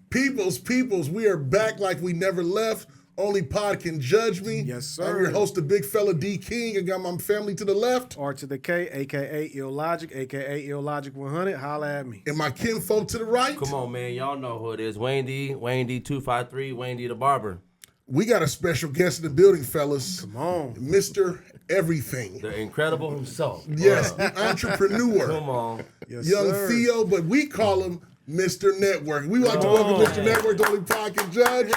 Peoples, we are back like we never left. Only Pod can judge me. Yes, sir. I'm your host, the big fella D King. I got my family to the left. R to the K, a.k.a. Illogic, a.k.a. Illogic 100. Holla at me. And my kinfolk to the right. Come on, man. Y'all know who it is. Wayne D 253, Wayne D the Barber. We got a special guest in the building, fellas. Come on. Mr. Everything. The incredible himself. Yes, the entrepreneur. Come on. Yes, Young sir. Theo, but we call him Mr. Network. We like to welcome Mr. Network, the only Pod can judge.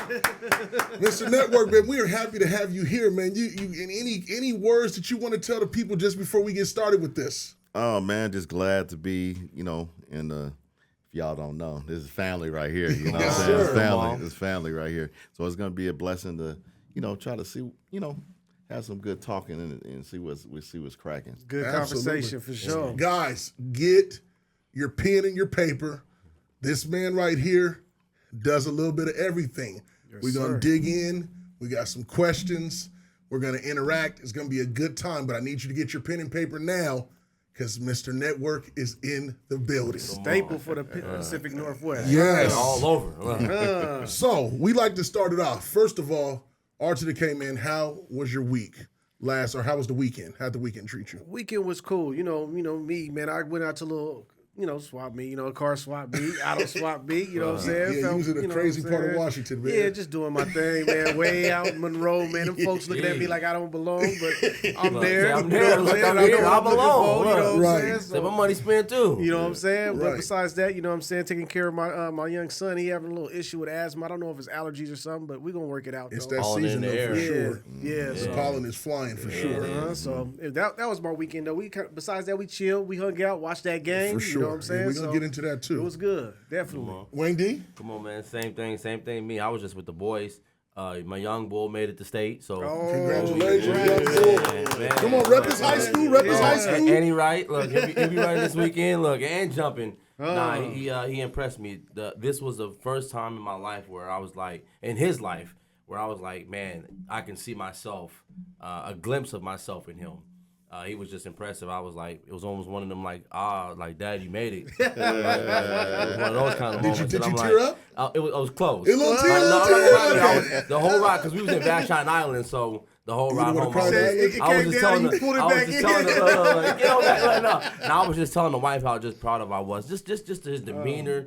Mr. Network, man, we are happy to have you here, man. You any words that you want to tell the people just before we get started with this? Oh man, just glad to be, in the. If y'all don't know, this is family right here. You know what I'm saying? sir. It's family. It's family right here. So it's gonna be a blessing to, try to see, have some good talking and see what's cracking. Good conversation for sure. Guys, get your pen and your paper. This man right here does a little bit of everything. Yes, We're going to sir. dig in. We got some questions. We're going to interact. It's going to be a good time, but I need you to get your pen and paper now because Mr. Network is in the building. Staple for the Pacific Northwest. Yes. All over. So we like to start it off. First of all, R to the K, man, how was your week how was the weekend? How'd the weekend treat you? Weekend was cool. You know me, man. I went out to a little, swap meet, a car swap meet, auto swap meet, you know what I'm saying? Yeah, you was in a crazy part of saying? Washington, man. Yeah, just doing my thing, man. Way out in Monroe, man. Them folks looking at me like I don't belong, but I'm there. I'm You know there. what I'm saying? I'm I know here. what I I'm looking belong. for, you know what I'm Right. saying? Say my So, money spent too. you know what I'm saying? Right. But besides that, you know what I'm saying? Taking care of my young son. He having a little issue with asthma. I don't know if it's allergies or something, but we're going to work it out, It's though. that Pollen season, in the though, air. for sure. Yeah. The So, pollen is flying for sure. so that was my weekend, though. Besides that, we chilled. We hung out, watched that game. For sure. You know what I'm saying? Yeah, we're going to get into that, too. It was good. Definitely. Wayne D? Come on, man. Same thing. Me. I was just with the boys. My young bull made it to state. So Congratulations, Yeah. young bull. Man. Come on, rep his high school, rep his high school. And he right. Look, he'll be running this weekend. Look, and jumping. Nah, he impressed me. This was the first time in my life where I was like, in his life, where I was like, man, I can see myself, a glimpse of myself in him. He was just impressive. I was like, it was almost one of them like, Dad, you made it. It was one of those kind of moments. Did and you I'm tear like, up? It was close. A little tear, Like, little no, tear. I was, the whole ride, because we was in Vashon Island, so the whole ride would've home, probably- It I was came just down telling and you pulled it I was back just in. telling her, like, get on back, no. And I was just telling the wife how just proud of I was. Just his demeanor,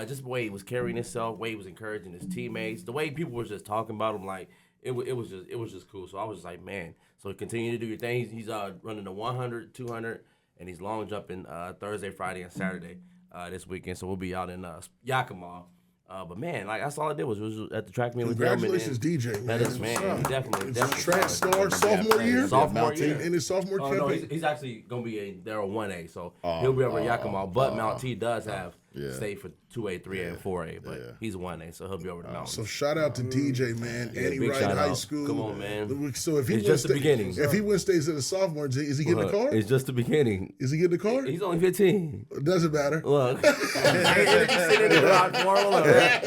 just the way he was carrying himself, the way he was encouraging his teammates, the way people were just talking about him, like it was just cool. So I was just like, man. So continue to do your thing. He's running the 100, 200, and he's long jumping Thursday, Friday, and Saturday this weekend. So we'll be out in Yakima. But man, like that's all I did was at the track meet with him. Congratulations, DJ, man. That is, man. He definitely. Track star, sophomore year? Sophomore year. In his sophomore Oh, no, campaign? he's actually going to be there on 1A, so he'll be over at Yakima. But Mount T does have state for 2A, 3A, and 4A, but he's 1A, so he'll be over the mountains. So shout out to DJ, man. Annie big Wright shout High out. School. Come on, man. So if he It's wins, just the beginning. If he wins stays as a sophomore, is he getting the car? It's just the beginning. Is he getting the car? He's only 15. Doesn't matter. Look. He's sitting in the garage for him. Right.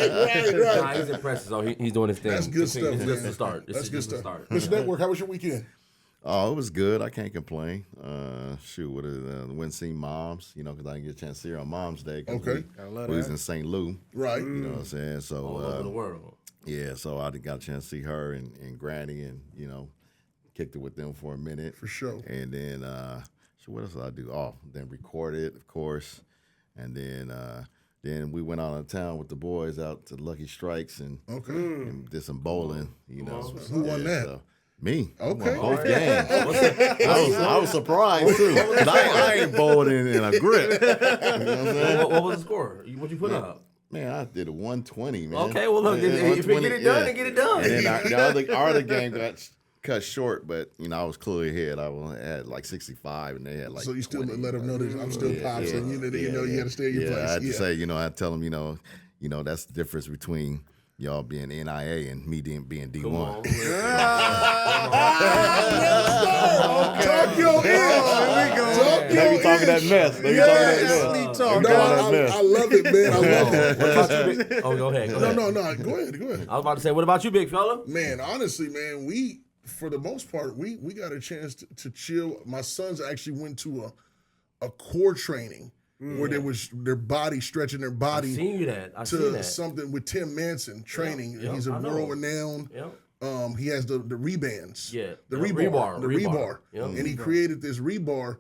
Nah, he's impressive, so he's doing his thing. That's good stuff, It's just man. the start. That's good just the stuff. start. Mr. Network, how was your weekend? Oh, it was good. I can't complain. Went see moms, because I didn't get a chance to see her on Mom's Day. Okay. We was in St. Louis. Right. You know what I'm saying? So All over the world. yeah, so I got a chance to see her and Granny and, kicked it with them for a minute. For sure. And then, so what else did I do? Oh, then recorded, of course. And then we went out of town with the boys out to Lucky Strikes and did some bowling, Who won that? So, me. Okay. Both games. I was surprised, too. 'Cause I ain't bowling in a grip. You know what I'm saying? What was the score? What'd you put up? Man, I did a 120, man. Okay, well, look, Yeah, if you get it done, then get it done. And then our other game got cut short, but, I was clearly ahead. I had like 65, and they had like So you still 20. let them know that I'm still pops, and you got to stay in your place. I had to say, I tell them, that's the difference between y'all being NIA and me being D1. Come on. Talk your ears. They be talking that mess. I love it, man. I love it. What about you, big? Oh, go ahead. No. Go ahead. I was about to say, what about you, big fella? Man, honestly, man, for the most part, we got a chance to chill. My sons actually went to a core training where there was their body stretching their I body seen you that. I seen to that. something with Tim Manson training. Yep, He's a I know. world renowned. Yep. He has the rebands. Yeah. The Yep, rebar. The rebar. Yep. And he created this rebar,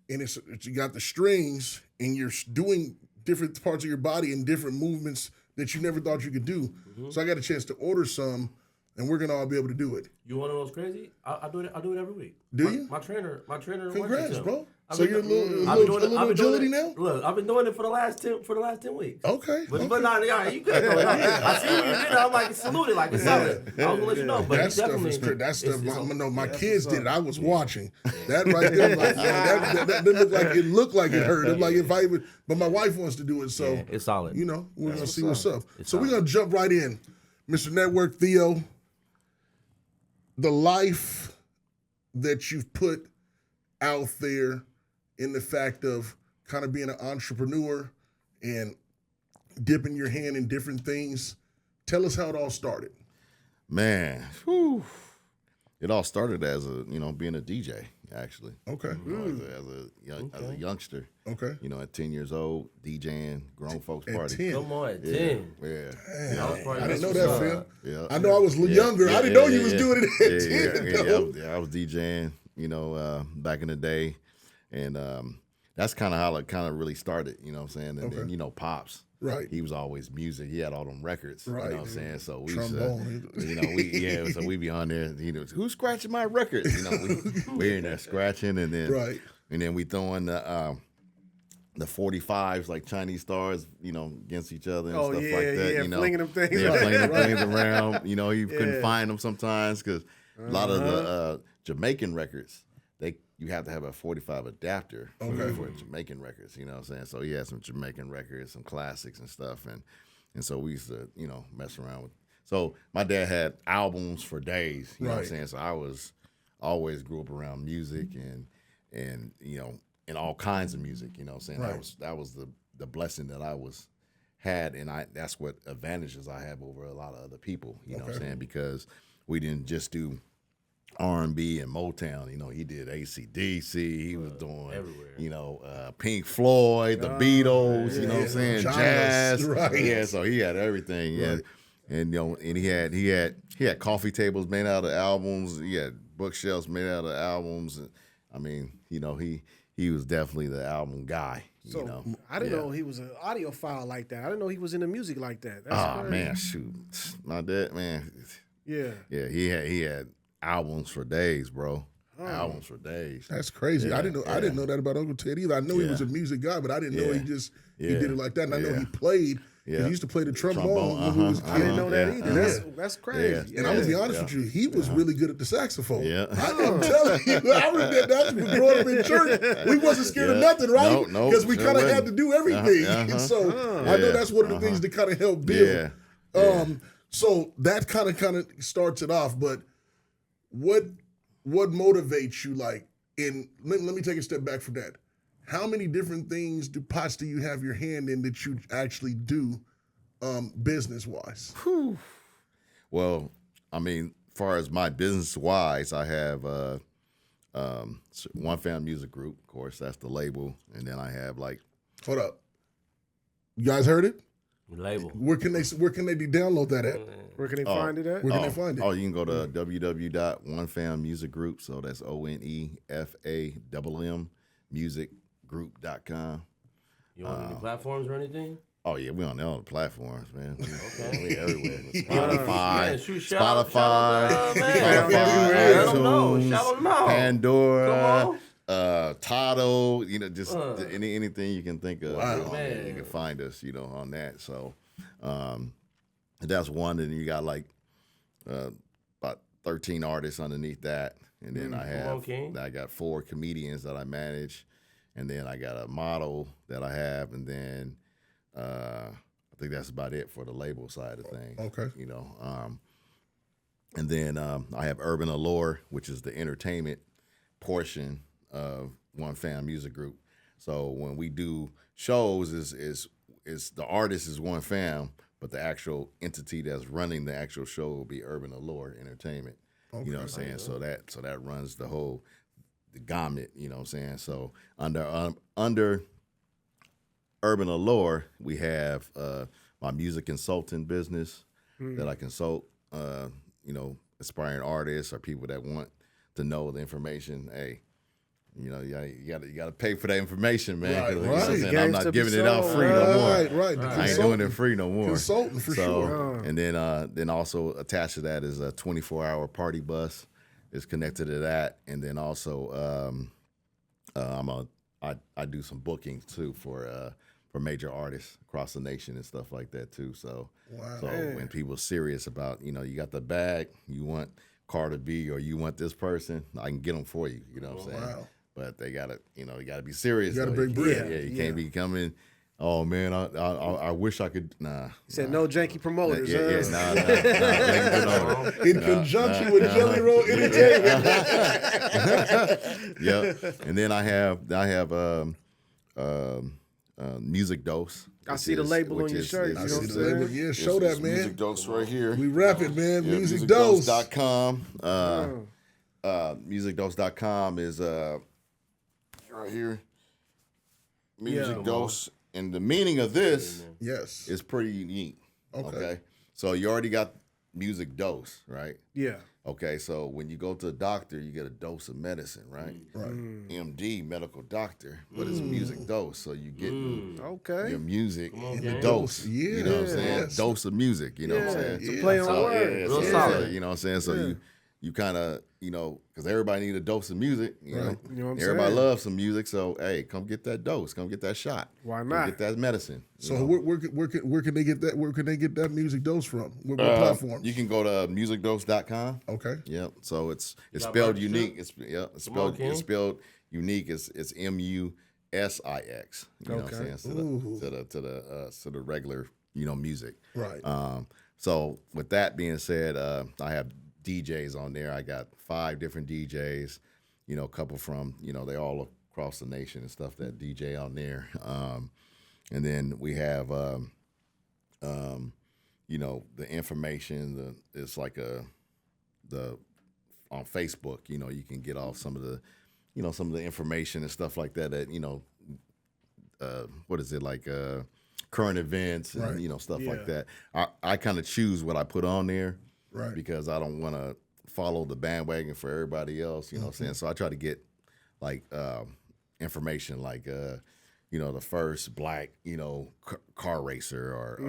and it's you got the strings, and you're doing different parts of your body and different movements that you never thought you could do. So I got a chance to order some, and we're gonna all be able to do it. You want to know what's crazy? I do it. I do it every week. Do you? My trainer. Congrats, works bro. I've So been you're a doing- little I've been doing agility it- now? Look, I've been doing it for the last 10 weeks. Okay. But not, yeah, you good though. I see you did it. I'm like, salute it like it's solid. I was gonna let you know, but That stuff definitely, is crazy. That stuff, it's my kids did it. I was watching. That right there, like, that looked like it hurt. I'm like, if I even, but my wife wants to do it, so yeah, it's solid. you know, we're gonna see what's up. It's So we're solid. gonna jump right in, Mr. Network Theo. The life that you've put out there, in the fact of kind of being an entrepreneur and dipping your hand in different things. Tell us how it all started. Man, whew. It all started as being a DJ, actually. Okay. As a youngster. Okay. At 10 years old, DJing, grown folks party. 10. Come on, at Yeah. 10. Yeah. I didn't know that, Phil. Yeah. I know I was younger. I didn't know you was doing it at 10. though. I was DJing, back in the day. And that's kind of how it kind of really started, you know what I'm saying? And then, Pops. Right. He was always music. He had all them records. Right. You know what I'm saying? So we Trombone. so we be on there, who's scratching my records? We're in there scratching and then we throwing the 45s like Chinese stars, against each other and stuff like that. Flinging them things. Yeah, flinging them things around. You couldn't find them sometimes because a lot of the Jamaican records, you have to have a 45 adapter for Jamaican records, you know what I'm saying? So he had some Jamaican records, some classics and stuff. And so we used to, mess around with. So my dad had albums for days, you know what I'm saying? So I always grew up around music and and all kinds of music, you know what I'm saying? Right. That was the blessing that I had, and that's what advantages I have over a lot of other people, you know what I'm saying? Because we didn't just do R&B and Motown, he did AC/DC, he was doing everywhere. Pink Floyd, the Beatles, you know what I'm saying, jazz, right. Yeah, so he had everything, Right. and he had coffee tables made out of albums, he had bookshelves made out of albums, and I mean, he was definitely the album guy. So I didn't know he was an audiophile like that. I didn't know he was into music like that. That's crazy. Man, shoot, my dad, man, Yeah. he had albums for days, bro. Albums for days. That's crazy. Yeah, I didn't know that about Uncle Ted either. I knew he was a music guy, but I didn't know he did it like that. And I know he played. He used to play the trombone when he was a kid. I didn't know that either. That's crazy. And I'm gonna be honest with you, he was really good at the saxophone. Yeah. I'm telling you, I remember that's when growing up in church. We wasn't scared of nothing, right? No, Because we sure kind of had wasn't. to do everything. And so I know that's one of the things that kind of helped build. So that kind of starts it off. But what motivates you? Like, let me take a step back from that. How many different pots do you have your hand in that you actually do business wise? Well, I mean, as far as my business wise, I have One Famm Music Group, of course, that's the label, and then I have like. Hold up, you guys heard it? Label. Where can they download that at? Where can they find it at? Where can they find it? Oh, you can go to www.OneFamm Music Group. So that's ONEFAMM musicgroup.com. You on any platforms or anything? Oh yeah, we on all the platforms, man. Okay. We everywhere. Yeah, Spotify, shoot, shout out, Spotify, let 'em know. iTunes, Shout 'em out. Pandora, Tidal, just anything you can think of. Wow. You can find us, on that. So that's one, and you got like about 13 artists underneath that, and then I got 4 comedians that I manage, and then I got a model that I have, and then I think that's about it for the label side of things. Okay. And then I have Urban Allure, which is the entertainment portion of One Famm Music Group. So when we do shows, is the artist is One Famm, but the actual entity that's running the actual show will be Urban Allure Entertainment. Okay. You know what I'm saying? So that runs the gamut. You know what I'm saying? So under Urban Allure, we have my music consulting business that I consult, aspiring artists or people that want to know the information. Hey, you got to pay for that information, man. Right, You know what I'm right. saying? I'm not giving it out free no more. Right. I ain't doing it free no more. Consulting for sure. And then also attached to that is a 24-hour party bus. Is connected to that, and then also I do some bookings too for major artists across the nation and stuff like that too. So when people are serious about you got the bag, you want Carter B or you want this person, I can get them for you. You know what I'm saying? Wow. But they gotta you gotta be serious. You gotta bring bread. You can't be coming. Oh man, I wish I could. Nah. He said no janky promoters. Nah. In conjunction with Jelly Roll Entertainment. Yep. And then I have Music Dose. I see the label on your shirt. I see the label. Yeah, show that, man. Music Dose right here. We rap it, man. Yeah, Music Dose. musicdose.com. Musicdose.com is right here. Music Dose. And the meaning of this is pretty unique. Okay. So you already got music dose, right? Yeah. Okay. So when you go to a doctor, you get a dose of medicine, right? Right. MD, medical doctor. But it's music dose. So you get your music in the dose. Yeah. You know what I'm saying? Yes. Dose of music. You know what I'm saying? It's a play on words. Real solid. You know what I'm saying? So you kind of, because everybody need a dose of music. You know what I'm everybody saying? loves some music. So, hey, come get that dose. Come get that shot. Why Come not? get that medicine. So where can they get that? Where can they get that music dose from? What platform? You can go to musicdose.com. Okay. Yep. So it's spelled partnership? unique. It's spelled unique. It's MUSIX. You know what I'm saying? To the regular music. Right. So with that being said, I have DJs on there. I got 5 different DJs, a couple from, they all across the nation and stuff that DJ on there. And then we have, the information, it's like on Facebook, you can get off some of the information and stuff like that, what is it, like current events and, stuff like that. I kind of choose what I put on there. Right. Because I don't want to follow the bandwagon for everybody else, you know what I'm saying? So I try to get like information like the first black, car racer or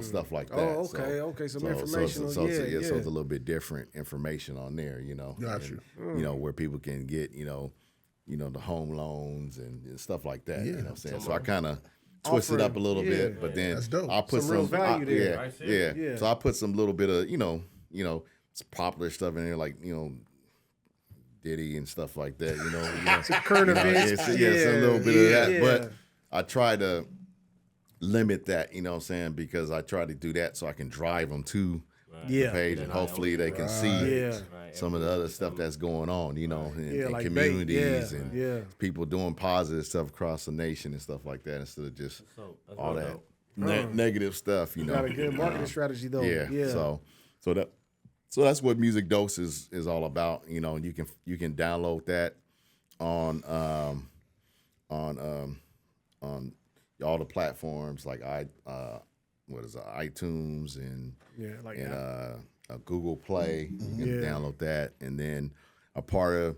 stuff like that. Oh, okay, okay. Some information. So it's a little bit different information on there, Got and, you. where people can get, the home loans and stuff like that. You know what I'm saying? So I kind of twist it up a little bit, but then That's dope. I'll put Some real value there. Yeah. So I put some little bit of, it's popular stuff in there, like, Diddy and stuff like that, Some current events. It's a little bit of that. But I try to limit that, you know what I'm saying? Because I try to do that so I can drive them to the page, and hopefully they can see some of the other stuff that's going on, in like communities and people doing positive stuff across the nation and stuff like that, instead of just all that negative stuff, Got a good marketing strategy though. Yeah. So that's what Music Dose is all about. You can download that on all the platforms like iTunes and Google Play. You can download that, and then a part of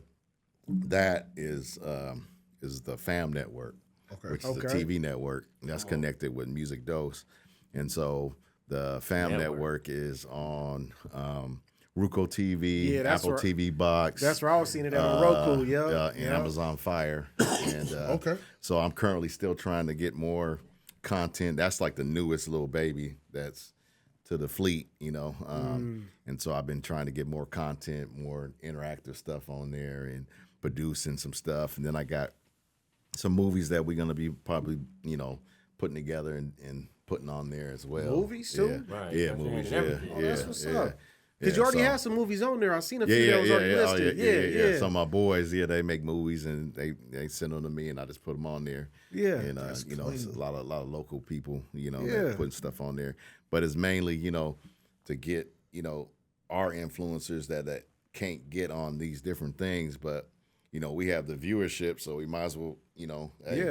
that is the Famm network, which is the TV network that's connected with Music Dose, and so the Famm network is on Roku TV, Apple TV Box. That's where I was seeing it on Roku, and Amazon Fire. And so I'm currently still trying to get more content. That's like the newest little baby that's to the fleet, and so I've been trying to get more content, more interactive stuff on there, and producing some stuff. And then I got some movies that we're gonna be probably, putting together and putting on there as well. Movies too? Right. Yeah, movies. That's what's up. Because you already have some movies on there. I've seen a few that was already listed. Yeah. Some of my boys, they make movies and they send them to me, and I just put them on there. Yeah, and it's a lot of local people, that putting stuff on there. But it's mainly, to get, our influencers that can't get on these different things, but we have the viewership, so we might as well,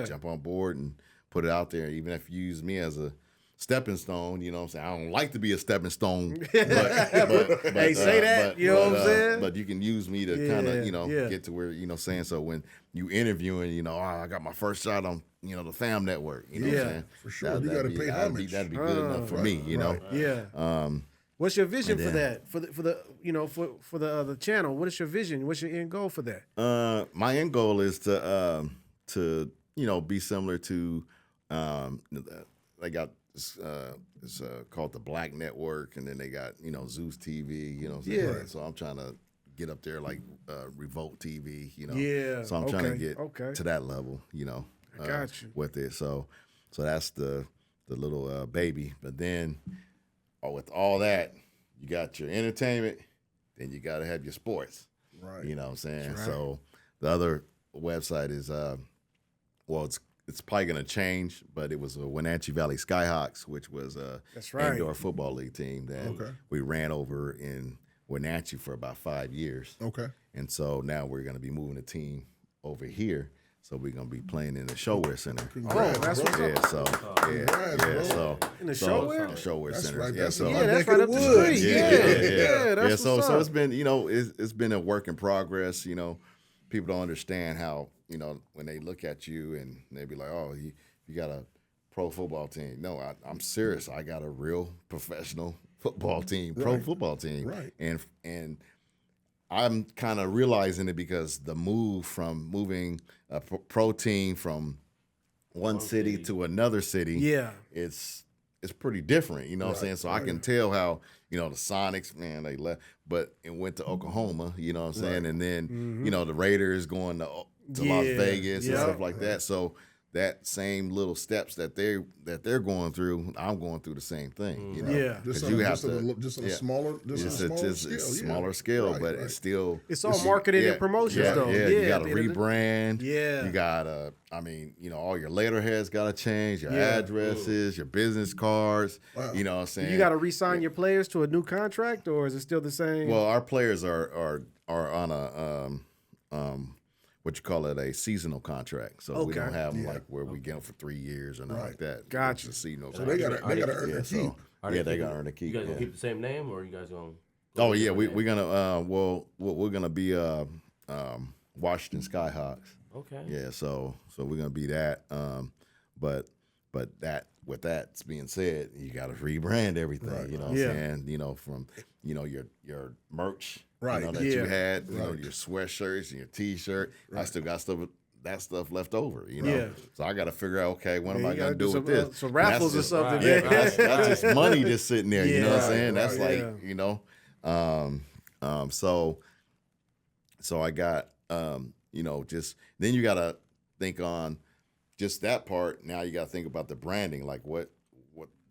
jump on board and put it out there. Even if you use me as a stepping stone, you know what I'm saying? I don't like to be a stepping stone. But Hey, say that, you know what I'm saying? But you can use me to kind of, get to where, saying, so when you interviewing, I got my first shot on, the Famm network, you know what I'm saying? For sure. You got to pay homage. That'd be good enough for me, you know? Yeah. What's your vision for that? For the channel? What is your vision? What's your end goal for that? My end goal is to be similar to they got it's called the Black Network, and then they got Zeus TV, you know what I'm saying? Yeah. So I'm trying to get up there like Revolt TV, Yeah. So I'm trying to get to that level, I got you. with it. So that's the little baby. But then with all that, you got your entertainment, then you got to have your sports. Right. You know what I'm saying? Right. So the other website is it's probably going to change, but it was a Wenatchee Valley Skyhawks, which was a indoor football league team that we ran over in Wenatchee for about 5 years. Okay. And so now we're going to be moving the team over here. So we're gonna be playing in the Showwear Center. Congrats, that's what's up. So In the Showwear? The Showwear That's Center. right. Yeah, That's so that's right up the street. Yeah. So it's been it's been a work in progress. People don't understand how when they look at you and they be like, oh, you got a pro football team. No, I'm serious. I got a real professional football team, pro football team. Right. And I'm kind of realizing it because the moving a pro team from one city to another city, it's pretty different, you know what I'm saying? So I can tell how, the Sonics, man, they left, but it went to Oklahoma, you know what I'm saying? And then, the Raiders going to Las Vegas and stuff like that. So that same little steps that they're going through, I'm going through the same thing. Just on a smaller scale. Right, but it's still all marketing and promotions though. You got to rebrand. Yeah, you got to. All your letterheads got to change. Your addresses, your business cards. Wow. You know what I'm saying? You got to re-sign your players to a new contract, or is it still the same? Well, our players are on a what you call it, a seasonal contract. So we don't have them like where we get them for 3 years or nothing like that. Gotcha. So they got to earn their keep. They got to earn their keep. You guys gonna keep the same name, or you guys gonna? Oh yeah, we're gonna we're gonna be Washington Skyhawks. Okay. Yeah, so we're gonna be that. But that with that being said, you got to rebrand everything. Right. You know what I'm saying? From your merch. Right. That you had, your sweatshirts and your T-shirt. I still got that stuff left over, So I got to figure out, okay, what am I going to do with this? Some raffles or something. That's just money just sitting there, you know what I'm saying? That's so I got, just, then you got to think on just that part. Now you got to think about the branding, like what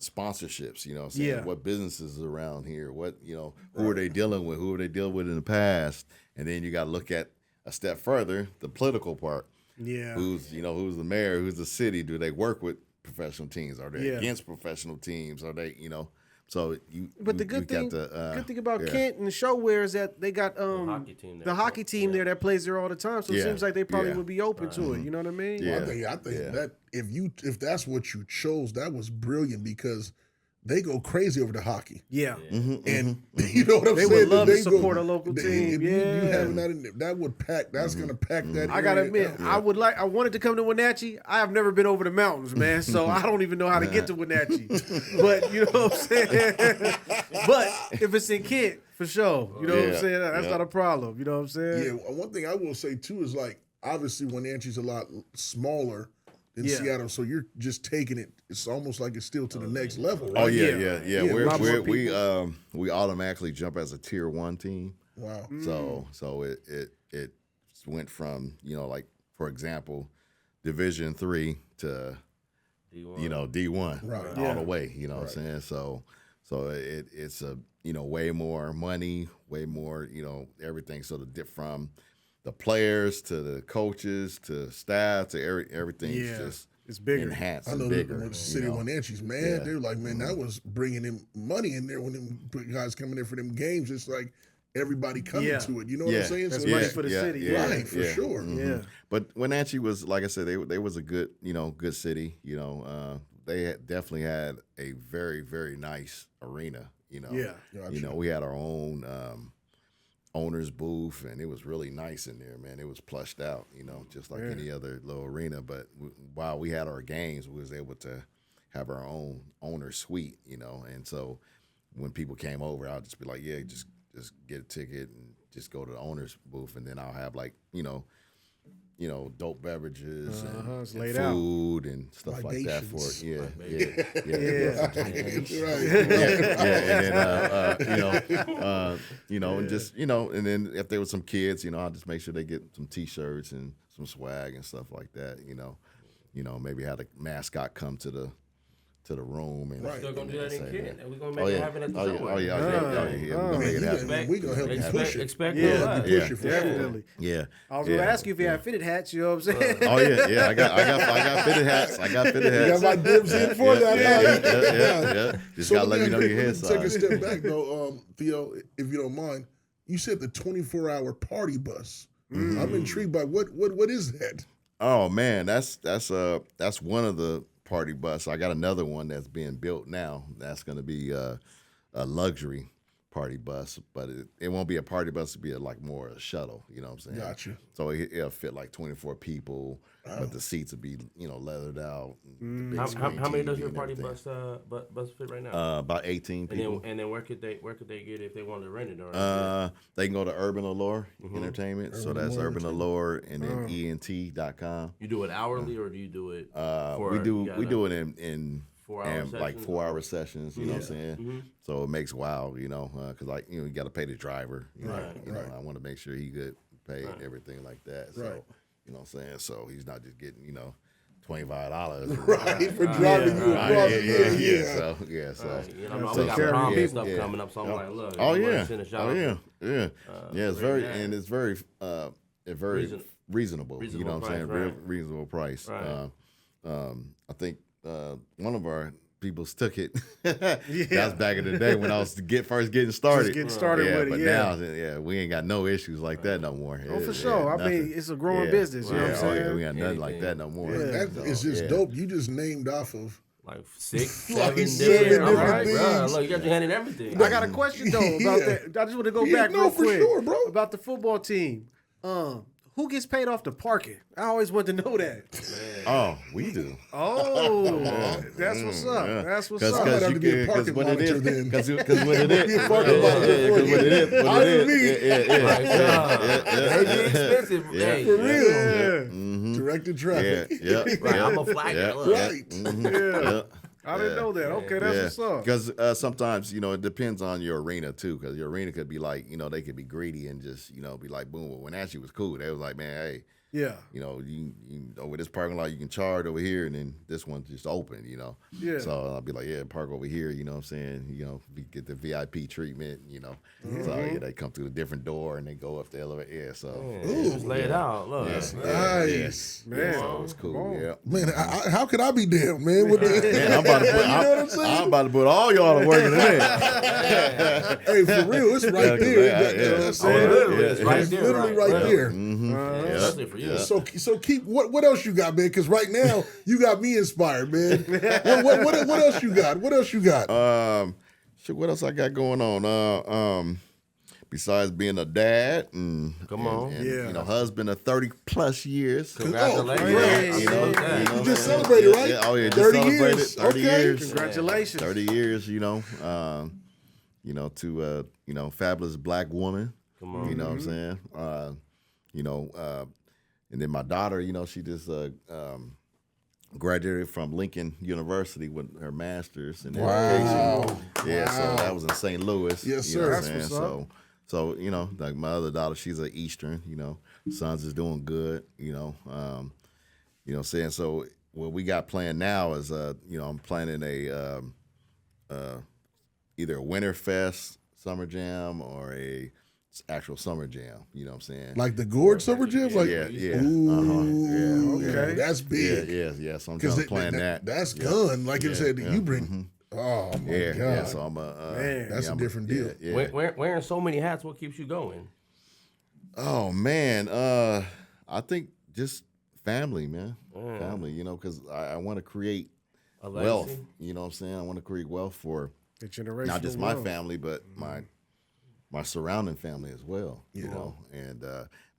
sponsorships, what I'm saying? What businesses around here, who are they dealing with? Who are they dealing with in the past? And then you got to look at a step further, the political part. Yeah. Who's the mayor? Who's the city? Do they work with professional teams? Are they against professional teams? Are they, So But the good thing about Kent and Showwear is that they got the hockey team there that plays there all the time. So it seems like they probably would be open to it. You know what I mean? Yeah. I think that if that's what you chose, that was brilliant because they go crazy over the hockey. Yeah. And you know what I'm saying? They would love to support a local team. You having that would pack. That's gonna pack that. I gotta admit, I wanted to come to Wenatchee. I have never been over the mountains, man. So I don't even know how to get to Wenatchee. But you know what I'm saying? But if it's in Kent, for sure. You know what I'm saying? That's not a problem. You know what I'm saying? Yeah. One thing I will say too is like obviously Wenatchee's a lot smaller in Seattle, so you're just taking it. It's almost like it's still to the next level. Right? Oh yeah. We automatically jump as a tier 1 team. Wow. So it went from like for example, Division 3 to D1. D1 all the way. You know what I'm saying? So it's a way more money, way more everything. So from the players to the coaches to staff to everything's just it's bigger, enhanced. I know bigger. The city of Wenatchee's, man, they're like, man, that was bringing in money in there when them guys coming in for them games. It's like everybody coming Yeah. to it. You know what I'm saying? That's So money that- for the city. Right, for sure. Yeah. But Wenatchee was, like I said, they was a good, good city. They definitely had a very, very nice arena. Yeah. We had our own owner's booth, and it was really nice in there, man. It was plushed out, just like any other little arena. But while we had our games, we was able to have our own owner suite, And so when people came over, I'll just be like, yeah, just get a ticket and just go to the owner's booth, and then I'll have dope beverages and food and stuff like that for it. And just and then if there was some kids, I'll just make sure they get some T-shirts and some swag and stuff like that. Maybe have a mascot come to the room and Still gonna do that in Kent, and we're gonna Oh, make yeah. it happen at the Oh, somewhere. yeah. We're gonna make it happen. We gonna help you push it. Expect Yeah. a lot. Push it for sure. Definitely. Yeah. I was going to ask you if you had fitted hats. You know what I'm saying? Oh yeah. I got fitted hats. You got my dibs in for that. Yeah. Just gotta let me know your head Take a size. step back though, Theo, if you don't mind. You said the 24-hour party bus. I'm intrigued by what is that? Oh man, that's one of the party bus. I got another one that's being built now. That's going to be a luxury party bus, but it won't be a party bus. It'll be more a shuttle. You know what I'm saying? Gotcha. So it'll fit like 24 people, but the seats will be leathered out. How many does your party bus fit right now? About 18 people. And then where could they get it if they wanted to rent it? Or They can go to Urban Allure Entertainment. So that's Urban Allure and then ENT.com. you do it hourly or do you do it? We do it in 4-hour and like sessions? 4-hour sessions, you know what I'm saying? So it makes wow, because you got to pay the driver. I want to make sure he get paid and everything like that. So, you know what I'm saying? So he's not just getting, $25. Right, for driving you across. So we got prom and stuff coming up, so I'm like, look. It's very reasonable. You know what I'm saying? Right. Reasonable price. Right. I think one of our peoples took it. That's back in the day when I was first getting started. Just getting started with it, now, we ain't got no issues like that no more. Oh, for sure. I mean, it's a growing business. You know what I'm saying? We got nothing like that no more. It's just dope. You just named off of Like 6, Like 7 7 different different All right, things. bro. Look, you got your hand in everything. I got a question though about that. I just want to go back no, real for quick sure, bro. about the football team. Who gets paid off the parking? I always wanted to know that. Oh, we do. Oh, that's what's up. Yeah. That's what's I'd up. have to be a parking what it monitor is, then. because what it is, Be a parking monitor for you. They be expensive. Hey, For real. Yeah. Directed traffic. Right, I'm a flagger. Look. Right. I didn't know that. Okay, that's what's up. Because sometimes, it depends on your arena, too, because your arena could be like, they could be greedy and just, be like, boom. But when Ashley was cool, they was like, man, hey, Yeah. you over this parking lot, you can charge over here, and then this one's just open, Yeah. So I'll be like, yeah, park over here, you know what I'm saying? We get the VIP treatment, So they come through a different door and they go up the elevator. Yeah, so. Just lay it out. Look. Nice. Man. So it's cool, yeah. Man, how could I be damned, man? With the, Man, I'm about to put, you know what I'm saying? I'm about to put all y'all to work in there. Hey, for real, it's right there. That's Literally, it's right It's there. literally right there. Especially for you. So keep what else you got, man? Because right now you got me inspired, man. What else you got? What else you got? What else I got going on? Besides being a dad and husband of 30+ years. Congratulations. You just celebrated, right? Yeah, just 30 celebrated years. 30 Okay. years. Congratulations. 30 years, to fabulous black woman. Come on. You know what I'm saying? And then my daughter, she just graduated from Lincoln University with her master's in education. Yeah, so that was in St. Louis. Yes, you know sir. what I'm That's saying? what's up. So like my other daughter, she's an Eastern. Sons is doing good. Saying so. What we got planned now is I'm planning a either a Winterfest Summer Jam or a actual Summer Jam. You know what I'm saying? Like the Gourd Summer Jam? Like, Yeah. Ooh, Okay. that's big. Yeah. So I'm Because trying to plan that. That's gun. Like you said, you bring Oh my Yeah, God. yeah. So I'm a Man, that's a different deal. Yeah. Wearing so many hats, what keeps you going? Oh man, I think just family, man. Family, because I want to create A wealth. legacy? You know what I'm saying? I want to create wealth for The generational not just my wealth. family, but my surrounding family as well. You know, and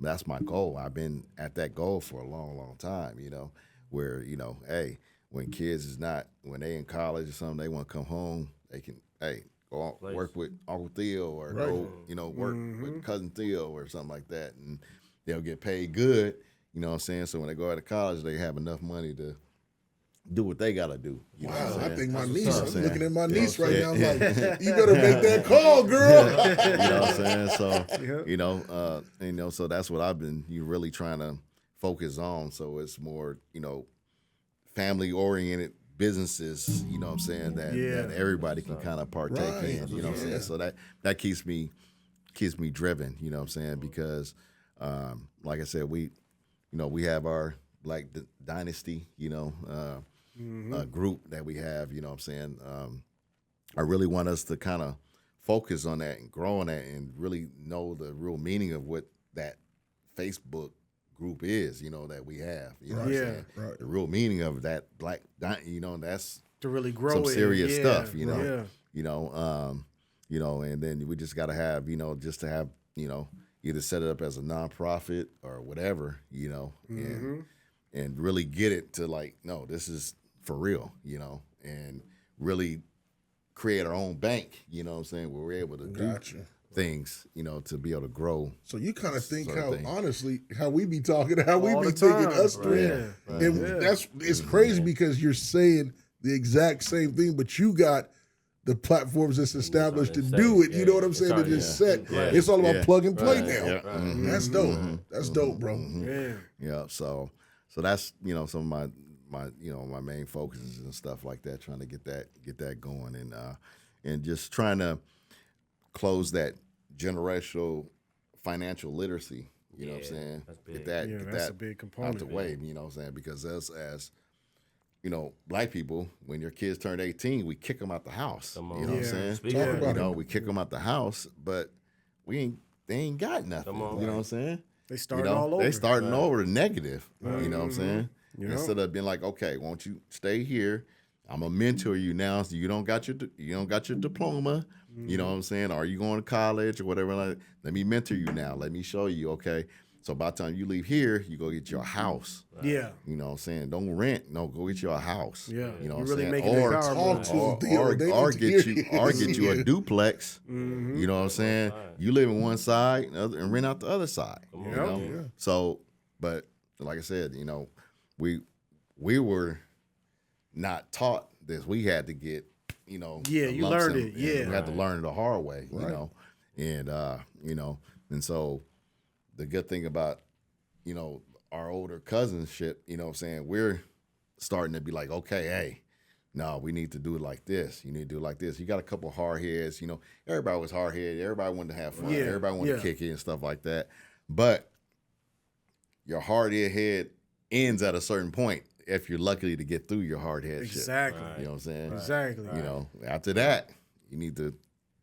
that's my goal. I've been at that goal for a long, long time. Where hey, when kids when they in college or something, they want to come home, they can go work with Uncle Theo or go work with Cousin Theo or something like that, and they'll get paid good. You know what I'm saying? So when they go out of college, they have enough money to do what they gotta do. You know what I'm Wow, I saying? think my That's niece. what's I'm up. looking at my niece right Yeah. now. I'm like, you better make that call, girl. You know what I'm saying? So, so that's what I've been really trying to focus on. So it's more, family oriented businesses, you know what I'm saying, that everybody can kind of partake in, you know what I'm saying? So that keeps me driven, you know what I'm saying? Because like I said, we have our Black Dynasty, group that we have, you know what I'm saying? I really want us to kind of focus on that and grow on that and really know the real meaning of what that Facebook group is, that we have. You know what I'm saying? Right. The real meaning of that Black that's To really grow some it. serious stuff, Yeah. And then we just gotta have, just to have, either set it up as a nonprofit or whatever, and really get it to like, no, this is for real, and really create our own bank, you know what I'm saying, where we're able to do things, to be able to grow. So you kind of think sort of how, thing. honestly, how we be talking, how we All be the thinking, time. us three. Yeah. And it's crazy because you're saying the exact same thing, but you got the platforms that's established to do it. You know what I'm saying? It is set. It's all about plug and play now. Yeah. Mhm. That's dope. That's dope, bro. Yeah. Yeah, so that's some of my my main focuses and stuff like that, trying to get that going and just trying to close that generational financial literacy. You know what I'm saying? That's big. Get That's that a big component. out the way. You know what I'm saying? Because as Black people, when your kids turn 18, we kick them out the house. Come on. You know what I'm Yeah. saying? Speak Talk on about it. it. We kick them out the house, but they ain't got nothing. Come on. You know what I'm saying? They starting all over. They starting over the negative. You know what I'm saying? Yeah. Instead of being like, okay, won't you stay here? I'm gonna mentor you now, so you don't got your diploma. You know what I'm saying? Are you going to college or whatever? Like, let me mentor you now. Let me show you. Okay, so by the time you leave here, you go get your house. Yeah. You know what I'm saying? Don't rent. No, go get you a house. Yeah. You know You what really I'm saying? making that power talk move. to them, Theo. They need to get hear you you. or get you a Yeah. duplex. You know what I'm saying? You live in one side and rent out the other side. You Yep. know? Yeah. So, but like I said, we were not taught this. We had to get, Yeah, the you lump learned sum, it. and Yeah. we had to learn it the hard way. Right. And so the good thing about our older cousinship, you know what I'm saying, we're starting to be like, okay, hey, no, we need to do it like this. You need to do it like this. You got a couple hard heads, everybody was hard headed. Everybody wanted to have fun. Yeah, Everybody wanted yeah. to kick it and stuff like that. But your hard head ends at a certain point if you're lucky to get through your hard head shit. Exactly. You know what I'm saying? Exactly. After that, you need to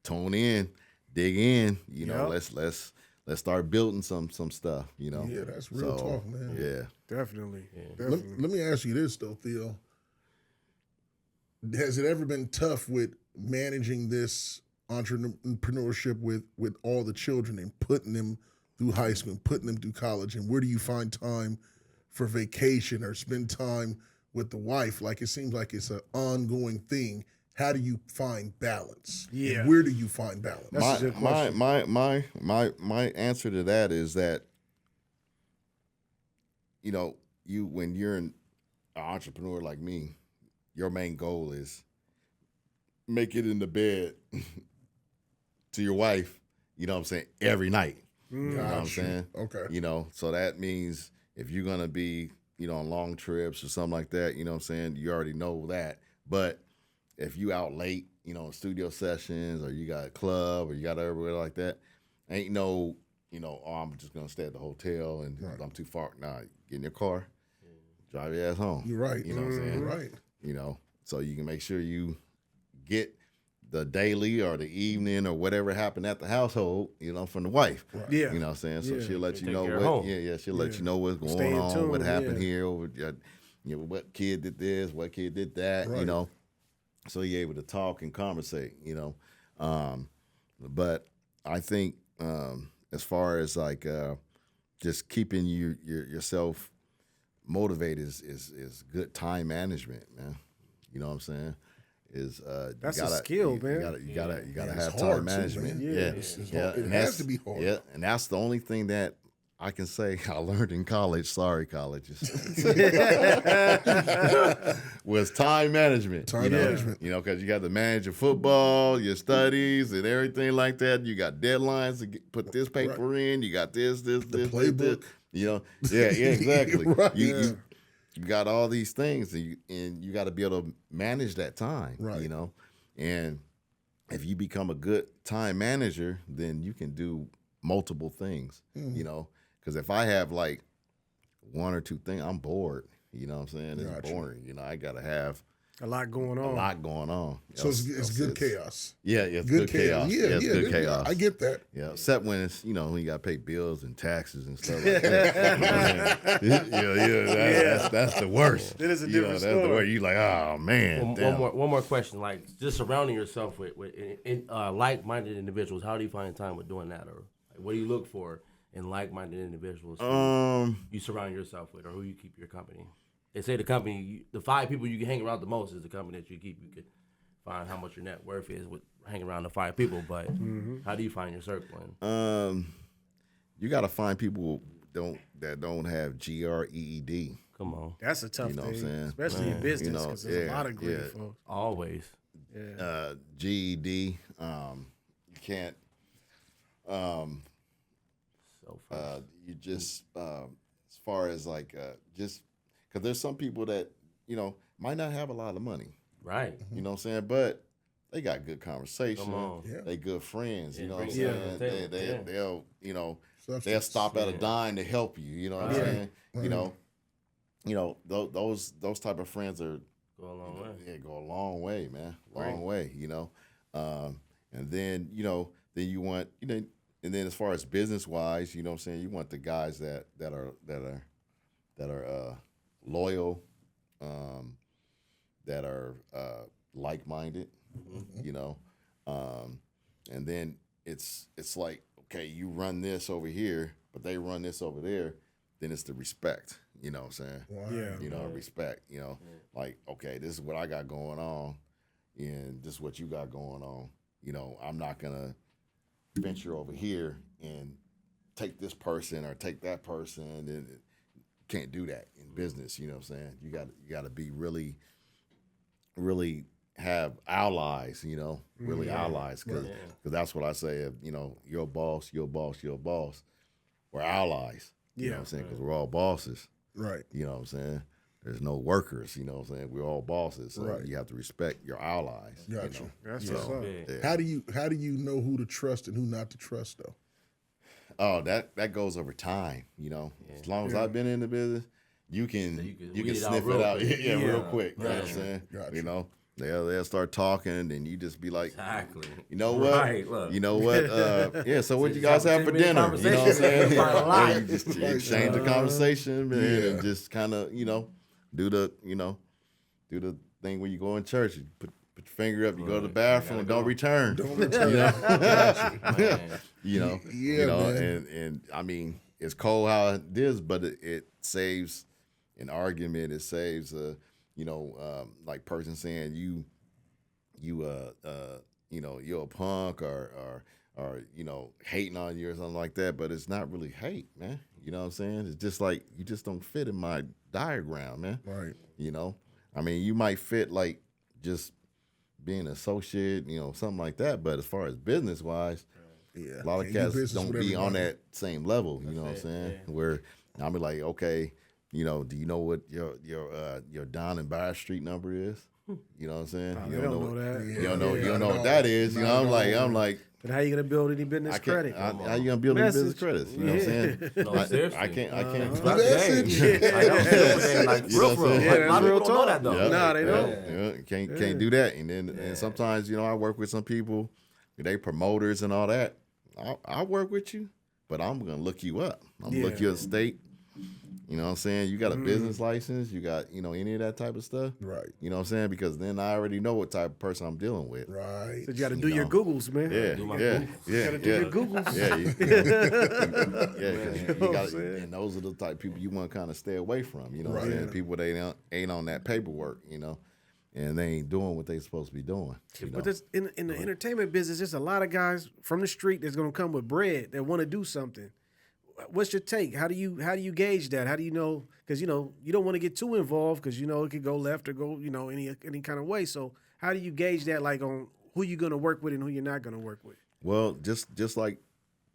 tone in, dig in, Yep. let's start building some stuff, Yeah, that's real talk, man. Yeah. Definitely. Let me ask you this, though, Theo. Has it ever been tough with managing this entrepreneurship with all the children and putting them through high school, and putting them through college? And where do you find time for vacation or spend time with the wife? Like, it seems like it's an ongoing thing. How do you find balance? Yeah. And where do you find balance? That's a good question. My answer to that is that when you're an entrepreneur like me, your main goal is make it in the bed to your wife, you know what I'm saying, every night. You know what I'm saying? Okay. So that means if you're gonna be, on long trips or something like that, you know what I'm saying, you already know that. But if you out late, studio sessions, or you got a club, or you got everywhere like that, ain't no, oh, I'm just gonna stay at the hotel and I'm too far. Nah, get in your car, drive your ass home. You're right. You know what I'm saying? You're right. So you can make sure you get the daily or the evening or whatever happened at the household, from the wife. Right. Yeah. You know what I'm saying? So Yeah. she'll let you Take know care of what. home. Yeah, she'll let you know what's going Stay in on, tune, what happened yeah. here, over, what kid did this, what kid did that. Right. So you're able to talk and conversate. But I think as far as like just keeping yourself motivated is good time management, man. You know what I'm saying? That's a skill, man. You gotta It's have hard time too, management. man. Yeah, It's hard. It and has to be hard. Yeah, and that's the only thing that I can say I learned in college. Sorry, colleges. Was time management. Time management. Because you got to manage your football, your studies, and everything like that. You got deadlines to put this paper in. You got this, playbook. Yeah, exactly. Right. You got all these things, and you got to be able to manage that time. Right. And if you become a good time manager, then you can do multiple things. Because if I have like one or two things, I'm bored. You know what I'm saying? It's Gotcha. boring. I got to have A lot going a on. lot going on. So it's good chaos. Yeah, it's good chaos. Yeah, it's good yeah, chaos. I get that. Yeah, except when it's when you got to pay bills and taxes and stuff like that. That's the worst. It is a different That's the story. worst. You like, oh man. damn. One more question. Like, just surrounding yourself with like-minded individuals. How do you find time with doing that, or what do you look for in like-minded individuals who you surround yourself with, or who you keep your company? They say the company, the 5 people you can hang around the most is the company that you keep. You could find how much your net worth is with hanging around the 5 people, but how do you find your circle? You got to find people that don't have GREED. Come on, That's a tough You know what I'm thing, saying? especially in business, because there's a lot of greedy folks. always. GED. You can't. So You just as far as like just because there's some people that might not have a lot of money. right. You know what I'm saying? But they got good conversation. Come on. Yeah. They good friends. You know what I'm bring saying? it to the table. They'll they'll Substance. stop at a dime to help you. You know what I'm saying? Right. Those type of friends are Go a long way. yeah, go a long way, man. Long way, and then then you want and then as far as business wise, you know what I'm saying, you want the guys that are loyal, that are like minded, and then it's like, okay, you run this over here, but they run this over there, then it's the respect, you know what I'm saying? Wow. Yeah. Respect, like, okay, this is what I got going on, and this is what you got going on. I'm not gonna venture over here and take this person or take that person, and can't do that in business. You know what I'm saying? You got to be really, really have allies. Really allies, because that's what I say. If you're a boss, you're a boss, you're a boss. We're allies. You know what I'm saying? Because we're all bosses. Right. You know what I'm saying? There's no workers. You know what I'm saying? We're all bosses. So Right. you have to respect your allies. Gotcha. That's So, what's up. yeah. How do you know who to trust and who not to trust though? Oh, that goes over time. As long as I've been in the business, you can weed it out sniff real it out. quick. Yeah, Yeah. real quick. You know what I'm Right. saying? Gotcha. They'll start talking, and then you just be like, Exactly. you know what? Right, look. You know what? Yeah. So what So you you guys have a have for 10-minute dinner? You know what I'm conversation. saying? You find a lot. Yeah, you just exchange the conversation, man, and just kind of do the thing when you go in church. You put your finger up, you go to the bathroom, and don't return. Man. Man. And I mean, it's cold how it is, but it saves an argument. It saves like person saying you're a punk or hating on you or something like that. But it's not really hate, man. You know what I'm saying? It's just like you just don't fit in my diagram, man. Right. I mean, you might fit like just being an associate, something like that. But as far as business wise, Yeah. a lot of Can't do cats business don't with be on everybody. that same level. You know what I'm saying? Where I'll be like, okay, do you know what your Down and Byron Street number is? You know what I'm saying? They don't know that. You don't know what that is. I'm like, Then how you gonna build any business credit? How you gonna build any business Message. credits? You know what I'm saying? No, seriously. I can't. Message. Like, real, what I'm saying? like, Yeah, a lot of that's real people don't know that, talk. though. Yeah, Nah, they yeah, don't. yeah. Can't do that. And then and sometimes, you know, I work with some people, they promoters and all that. I'll work with you, but I'm gonna look you up. I'm gonna look you up state. You know what I'm saying? You got a business license, you got, you know, any of that type of stuff. Right. You know what I'm saying? Because then I already know what type of person I'm dealing with. Right. So you got to do your Googles, man. Yeah, Do my yeah, Googles. yeah, Gotta do your Googles. yeah. You got, and those are the type of people you want to kind of stay away from. You know what I'm saying? People that ain't on that paperwork. You know, and they ain't doing what they supposed to be doing. You know? But there's, in the entertainment business, there's a lot of guys from the street that's gonna come with bread that want to do something. What's your take? How do you gauge that? How do you know? Because you know you don't want to get too involved because you know it could go left or go any kind of way. So how do you gauge that? Like on who you're gonna work with and who you're not gonna work with? Well, just like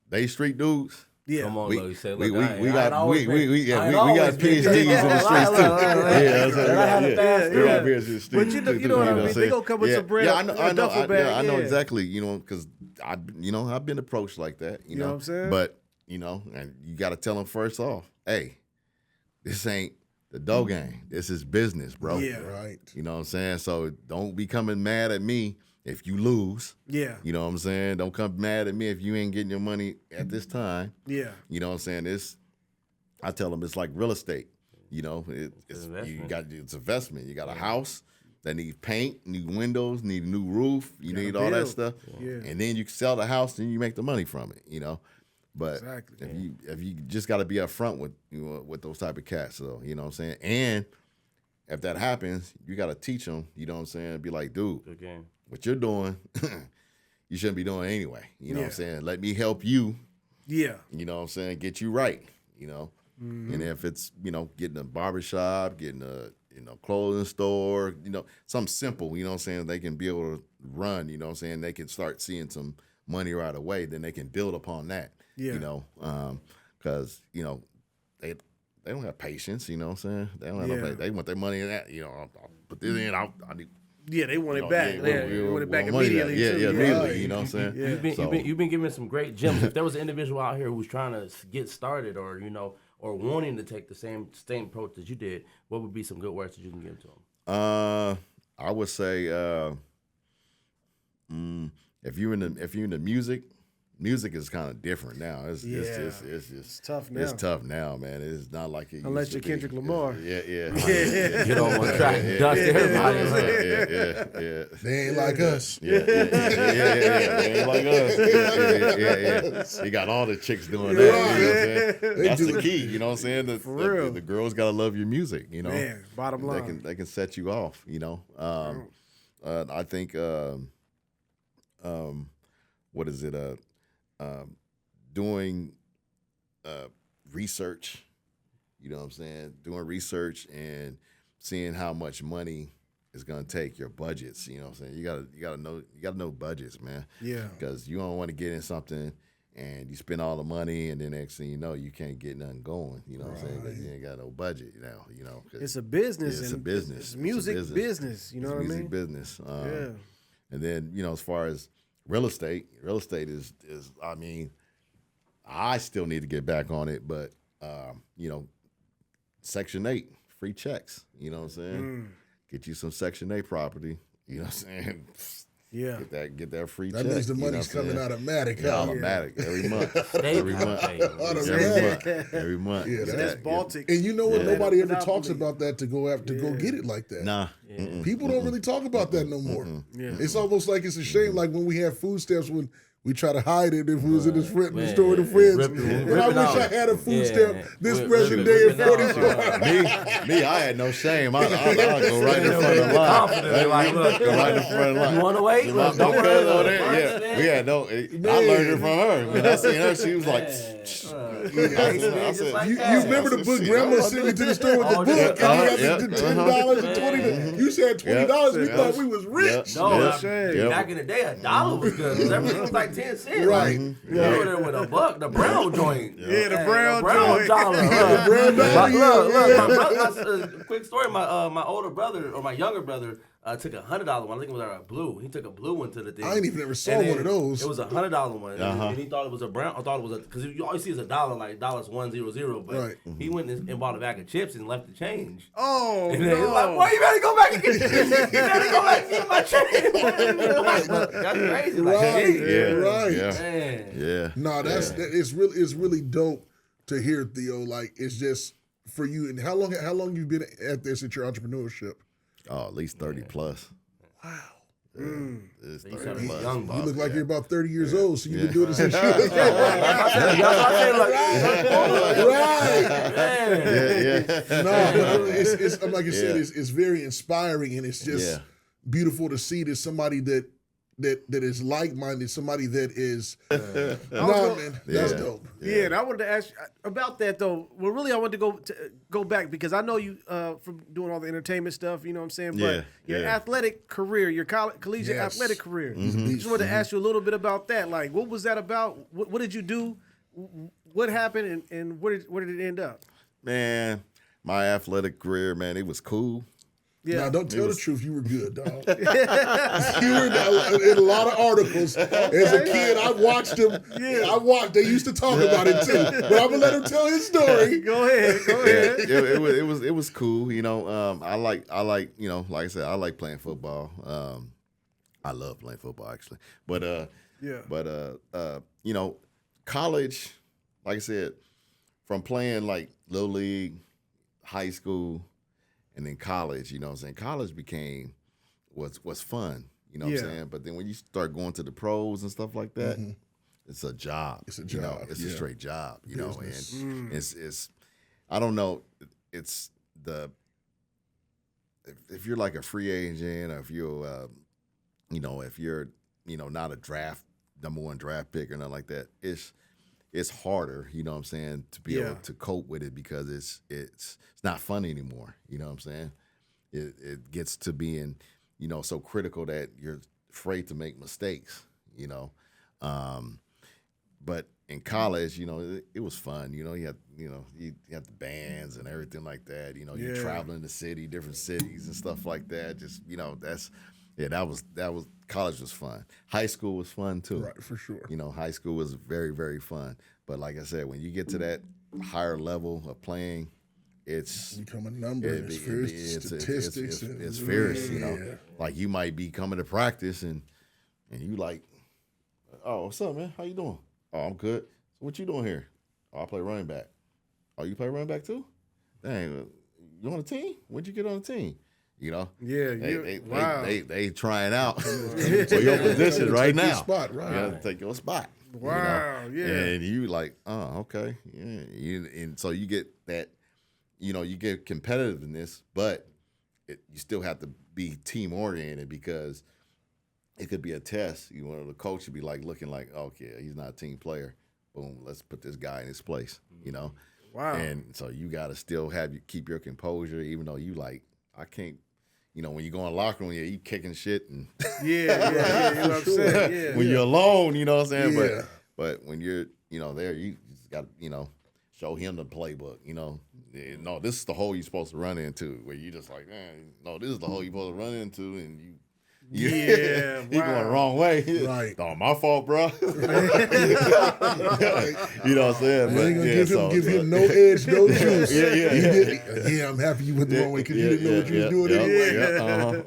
they street dudes. Yeah. Come on, We though. You say, we look, I got ain't always been- we I ain't got always been- PhDs in the streets too. Yeah. We got PhDs in the streets But you know too, what I mean? what I'm They saying? gonna come with some bread, Yeah, I know, a duffel bag, I know yeah. exactly. You know, because I've been approached like that. You know know what I'm saying? But you know, and you got to tell them first off, hey, this ain't the dough game. This is business, bro. Yeah. Right. You know what I'm saying? So don't be coming mad at me if you lose. Yeah. You know what I'm saying? Don't come mad at me if you ain't getting your money at this time. Yeah. You know what I'm saying? I tell them it's like real estate. You know, it's investment. You got a house that needs paint, need windows, need a new roof. You need all that build. stuff. Yeah. And then you can sell the house and you make the money from it. You know, but Exactly. if you just got to be upfront with those type of cats. So you know what I'm saying. And if that happens, you got to teach them. You know what I'm saying? Be like, dude, Good game. what you're doing, you shouldn't be doing anyway. You know what I'm saying? Let me help you. Yeah. You know what I'm saying? Get you right, you know? And if it's, you know, getting a barbershop, getting a, clothing store, something simple, you know what I'm saying? They can be able to run, you know what I'm saying? They can start seeing some money right away. Then they can build upon that, you know? Because, they don't have patience, you know what I'm saying? They don't have no patience. They want their money in that, I'll put this in, I need. Yeah, they want it back. They want it back money immediately. back. too. Yeah, immediately, you know what I'm saying? Yeah. You've been giving some great gems. If there was an individual out here who's trying to get started or, or wanting to take the same approach that you did, what would be some good words that you can give to them? I would say if you're in the music is kind of different now. It's tough now. It's tough now, man. It's not like it Unless used you're to be. Kendrick Lamar. Yeah. Get on one track, dust everybody. Yeah. They ain't like us. Yeah. They ain't like us. Yeah. He got all the chicks doing that. You know what I'm saying? That's the key. You know what I'm saying? For real. The girls gotta love your music. You know, Man, bottom line. They can set you off. You know, I think what is it? Doing research. You know what I'm saying? Doing research and seeing how much money is gonna take, your budgets. You know what I'm saying? You gotta know budgets, man. Yeah. Because you don't want to get in something and you spend all the money and then next thing you know you can't get nothing going. You know what I'm saying? 'Cause you ain't got no budget now. You know. 'Cause It's a business. it's a business. It's music business. You know what I mean? Music business. Yeah. And then as far as real estate is I mean, I still need to get back on it, but Section 8 free checks. You know what I'm saying? Get you some Section 8 property. You know what I'm saying? Yeah. Get that free That check. means the you know money's what I'm coming saying? automatic. Yeah, Huh? automatic every month. Every month. Automatic. Every month. Yeah, That's Yeah. Baltic. And you know what? Yeah. Nobody ever Monopoly. talks about that to go get it like that. Nah. People don't really talk about that no more. Yeah. It's almost like it's a shame. Like when we had food stamps, when we try to hide it if we was in the store with the friends. And I wish I had a food stamp this present day at 44. Me, I had no shame. I go right in front of the line. Confidently, like, look, Go right in front of the line. you want to wait? Look, don't Okay, worry. over Look, there. Yeah, we had no. I learned it from her. When I seen her, she was like, I said, You remember the book? Grandma sent me to the store with the Oh, book, yeah. and you got the $10 and $20. You said $20. We Yeah. thought we was rich. No, shame. back in the day, $1 was good. 'Cause everything was like 10 cents. Right. You over there with a buck, the brown joint. Yeah, the brown brown joint. dollar. brown dollar, Look, yeah. my brother, quick story. My older brother or my younger brother, took $100 one. I think it was a blue. He took a blue one to the thing. I ain't even ever saw And then one of those. It was $100 one, and he thought it was a brown. I thought it was a because you always see it's $1, like $100, but Right. he went and bought a bag of chips and left the change. Oh, And then he was like, "Boy, you better go back and get you better go back and get my change." That's crazy. Like, Right, hey, right. man. Yeah. No, it's really dope to hear, Theo. Like, it's just for you. And how long you been at this at your entrepreneurship? Oh, at least 30 plus. Wow. It's You 30 sound plus. young, You Bob. look like you're about 30 years old, so you've been doing this since you was That's what I said, right. man. No, but it's like I said, it's very inspiring, and it's just beautiful to see that somebody that is like-minded, somebody that is man, that's dope. Yeah, and I wanted to ask you about that though. Well, really, I wanted to go back because I know you from doing all the entertainment stuff. You know what I'm saying? But your athletic career, your collegiate athletic career. Just wanted to ask you a little bit about that. Like, what was that about? What did you do? What happened? And where did it end up? Man, my athletic career, man, it was cool. Yeah. Now, don't tell the truth. You were good, dog. You were in a lot of articles. As a kid, I watched them. They used to talk about it too. But I'm gonna let him tell his story. Go ahead. It was cool. You know, I like you know, like I said, I like playing football. I love playing football actually. But you know, college, like I said, from playing like little league, high school, and then college, you know what I'm saying? College was fun, you know what I'm saying? But then when you start going to the pros and stuff like that, it's a job. It's a You know, job, it's a straight job, you know, Business. and it's I don't know, it's if you're like a free agent or if you're you know, if you're, you know, not a number one draft pick or nothing like that, it's harder, you know what I'm saying, to be able to cope with it because it's not fun anymore, you know what I'm saying? It gets to being, you know, so critical that you're afraid to make mistakes, you know. But in college, you know, it was fun, you know, you had the bands and everything like that, you know, you're traveling the city, different cities and stuff like that. Just, you know, that was college was fun. High school was fun too. Right, for sure. You know, high school was very, very fun. But like I said, when you get to that higher level of playing, it's become a number. It's statistics. It's fierce, you know. Like you might be coming to practice and you like, oh, what's up, man? How you doing? Oh, I'm good. So what you doing here? Oh, I play running back. Oh, you play running back too? Dang, you on the team? When'd you get on the team? You know, they trying out for your position right now. Spot, right? You gotta take your spot. Wow, you know? And you like, oh, okay, and so you get that, you know, you get competitiveness, but you still have to be team oriented because it could be a test. You know, the coach should be like looking like, okay, he's not a team player. Boom, let's put this guy in his place. You know, wow. And so you got to still keep your composure, even though you like, I can't. You know, when you go in the locker room, you kicking shit and you know what I'm saying? When you're alone, you know what I'm saying? But when you're, you know, there, you just got to, you know, show him the playbook, you know. No, this is the hole you're supposed to run into, where you just like, man, no, this is the hole you're supposed to run into, and you you're going the wrong way. Right. No, my fault, bro. You know what I'm saying? I ain't gonna give him no edge, no juice. Yeah. I'm happy you went the wrong way because you didn't know what you was doing anyway.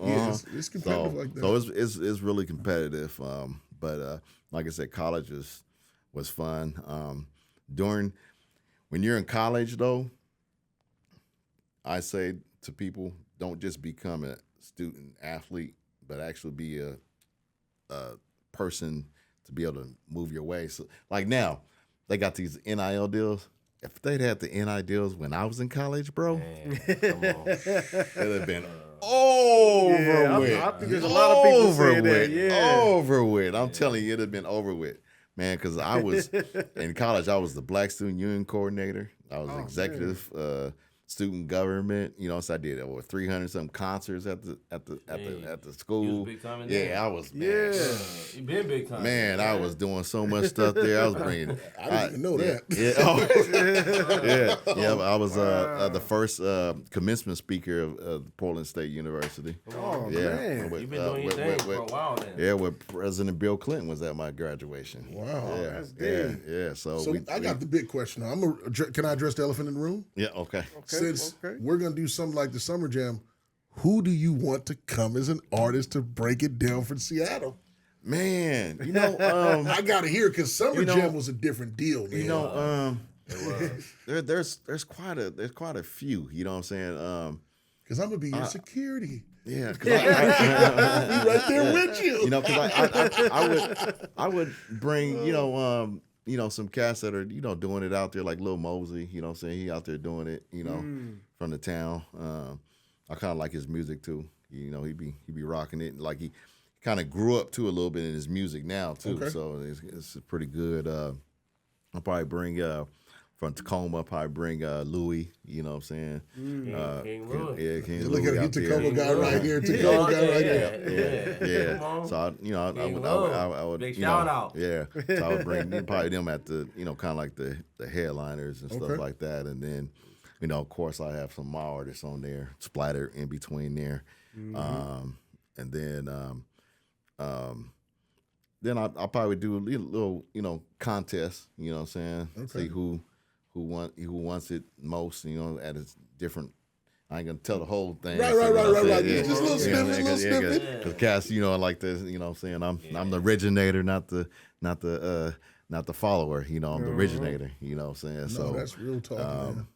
It's competitive like that. So it's really competitive. But like I said, college was fun. When you're in college, though, I say to people, don't just become a student athlete, but actually be a person to be able to move your way. So, like now, they got these NIL deals. If they'd had the NIL deals when I was in college, bro, it'd have been over with. I think there's a lot of people saying that. Over with. I'm telling you, it'd have been over with. Man, because I was in college, I was the Black Student Union coordinator. I was executive student government. You know, so I did over 300 some concerts at the school. You was big time in there. Yeah, I was. Man, You been big time. man, I was doing so much stuff there. I was bringing. I didn't even know that. Yeah. I was the first commencement speaker of Portland State University. Oh, Yeah, man. You've been doing your thing for a while then. Yeah, where President Bill Clinton was at my graduation. Wow. Yeah, That's deep. yeah. So I got the big question now. Can I address the elephant in the room? yeah, okay. Since we're going to do something like the Summer Jam, who do you want to come as an artist to break it down for Seattle? Man, I got to hear because Summer Jam was a different deal, man. there's quite a few. You know what I'm saying? Because I'm going to be your security. Yeah, Be right there with you. You know, because I would bring some cats that are doing it out there like Lil Mosey. You know what I'm saying? He out there doing it. From the town. I kind of like his music too. He be rocking it. Like he kind of grew up too a little bit in his music now too. Okay. So it's pretty good. I'll probably bring from Tacoma. I'll probably bring Louis. You know what I'm saying? King Louis. Yeah, King Look Louis at out the there. Tacoma guy right here. Tacoma guy right here. Yeah. So I would Big shout out. Yeah. So I would bring probably them at the kind of like the headliners and stuff like that, and then of course I have some of my artists on there splattered in between there, and then I'll probably do a little contest. You know what I'm saying? Okay. See who wants it most. At a different. I ain't gonna tell the whole thing. Right. Yeah. Just a little snippet, Because Cass, I like this. You know what I'm saying? I'm the originator, not the follower. I'm the originator. You know what I'm saying? No, So that's real talk, man.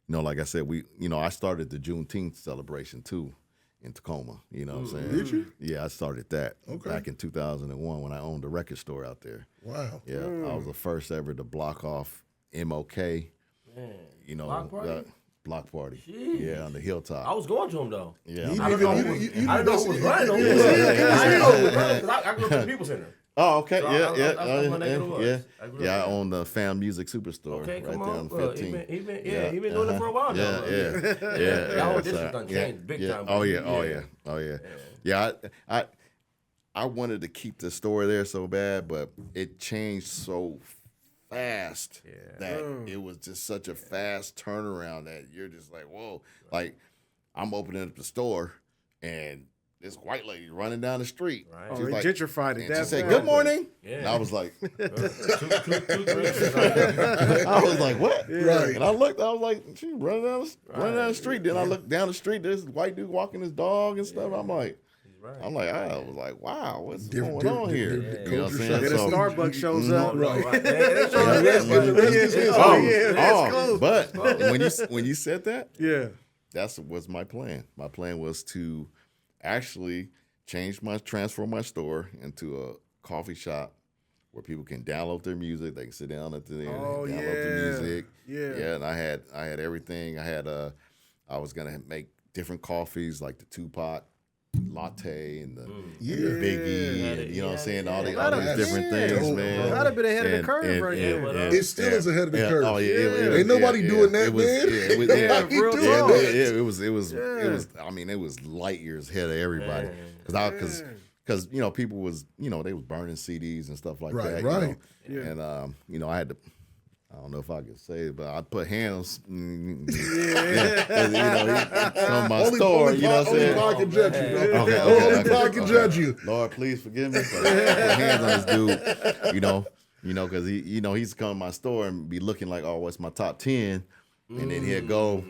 Like I said, I started the Juneteenth celebration too in Tacoma. You know what I'm saying? Did you? Yeah, I started that back in 2001 when I owned a record store out there. Wow. Yeah, I was the first ever to block off MOK. Man. Block party? Block party. Jeez. Yeah, on the hilltop. I was going to him though. Yeah. I didn't know who was running him. I grew up in the People Center. Oh, okay. So I own the Famm Music Superstore right there on 15. He been doing it for a while now. Yeah. That whole district done changed big time. Oh yeah. Yeah, I wanted to keep the store there so bad, but it changed so fast that it was just such a fast turnaround that you're just like, whoa. Like, I'm opening up the store and this white lady running down the street. Right. They gentrified it. She said, "Good morning." Yeah. And I was like, I was like, what? Yeah. Right. And I looked, I was like, she running down the street. Then I looked down the street, there's this white dude walking his dog and stuff. I was like, wow, what's going on here? You know what I'm saying? Then a Starbucks shows up. But when you said that, that was my plan. My plan was to actually transform my store into a coffee shop where people can download their music. They can sit down at the download the music. Yeah. And I had everything. I was gonna make different coffees like the Tupac latte and the Biggie, and you know what I'm saying, all these different things, man. That'd have been ahead of the curve right here. It still is ahead of the curve. Oh yeah, ain't nobody doing that, man. It was. I mean, it was light years ahead of everybody because people was they was burning CDs and stuff like that. Right. And I had to. I don't know if I can say it, but I put hands, on my store. You know what I'm saying? Only God can judge you, bro. Okay. Only God can judge you. Lord, please forgive me. But I put hands on this dude. Because he's come to my store and be looking like, oh, what's my top 10, and then he'll go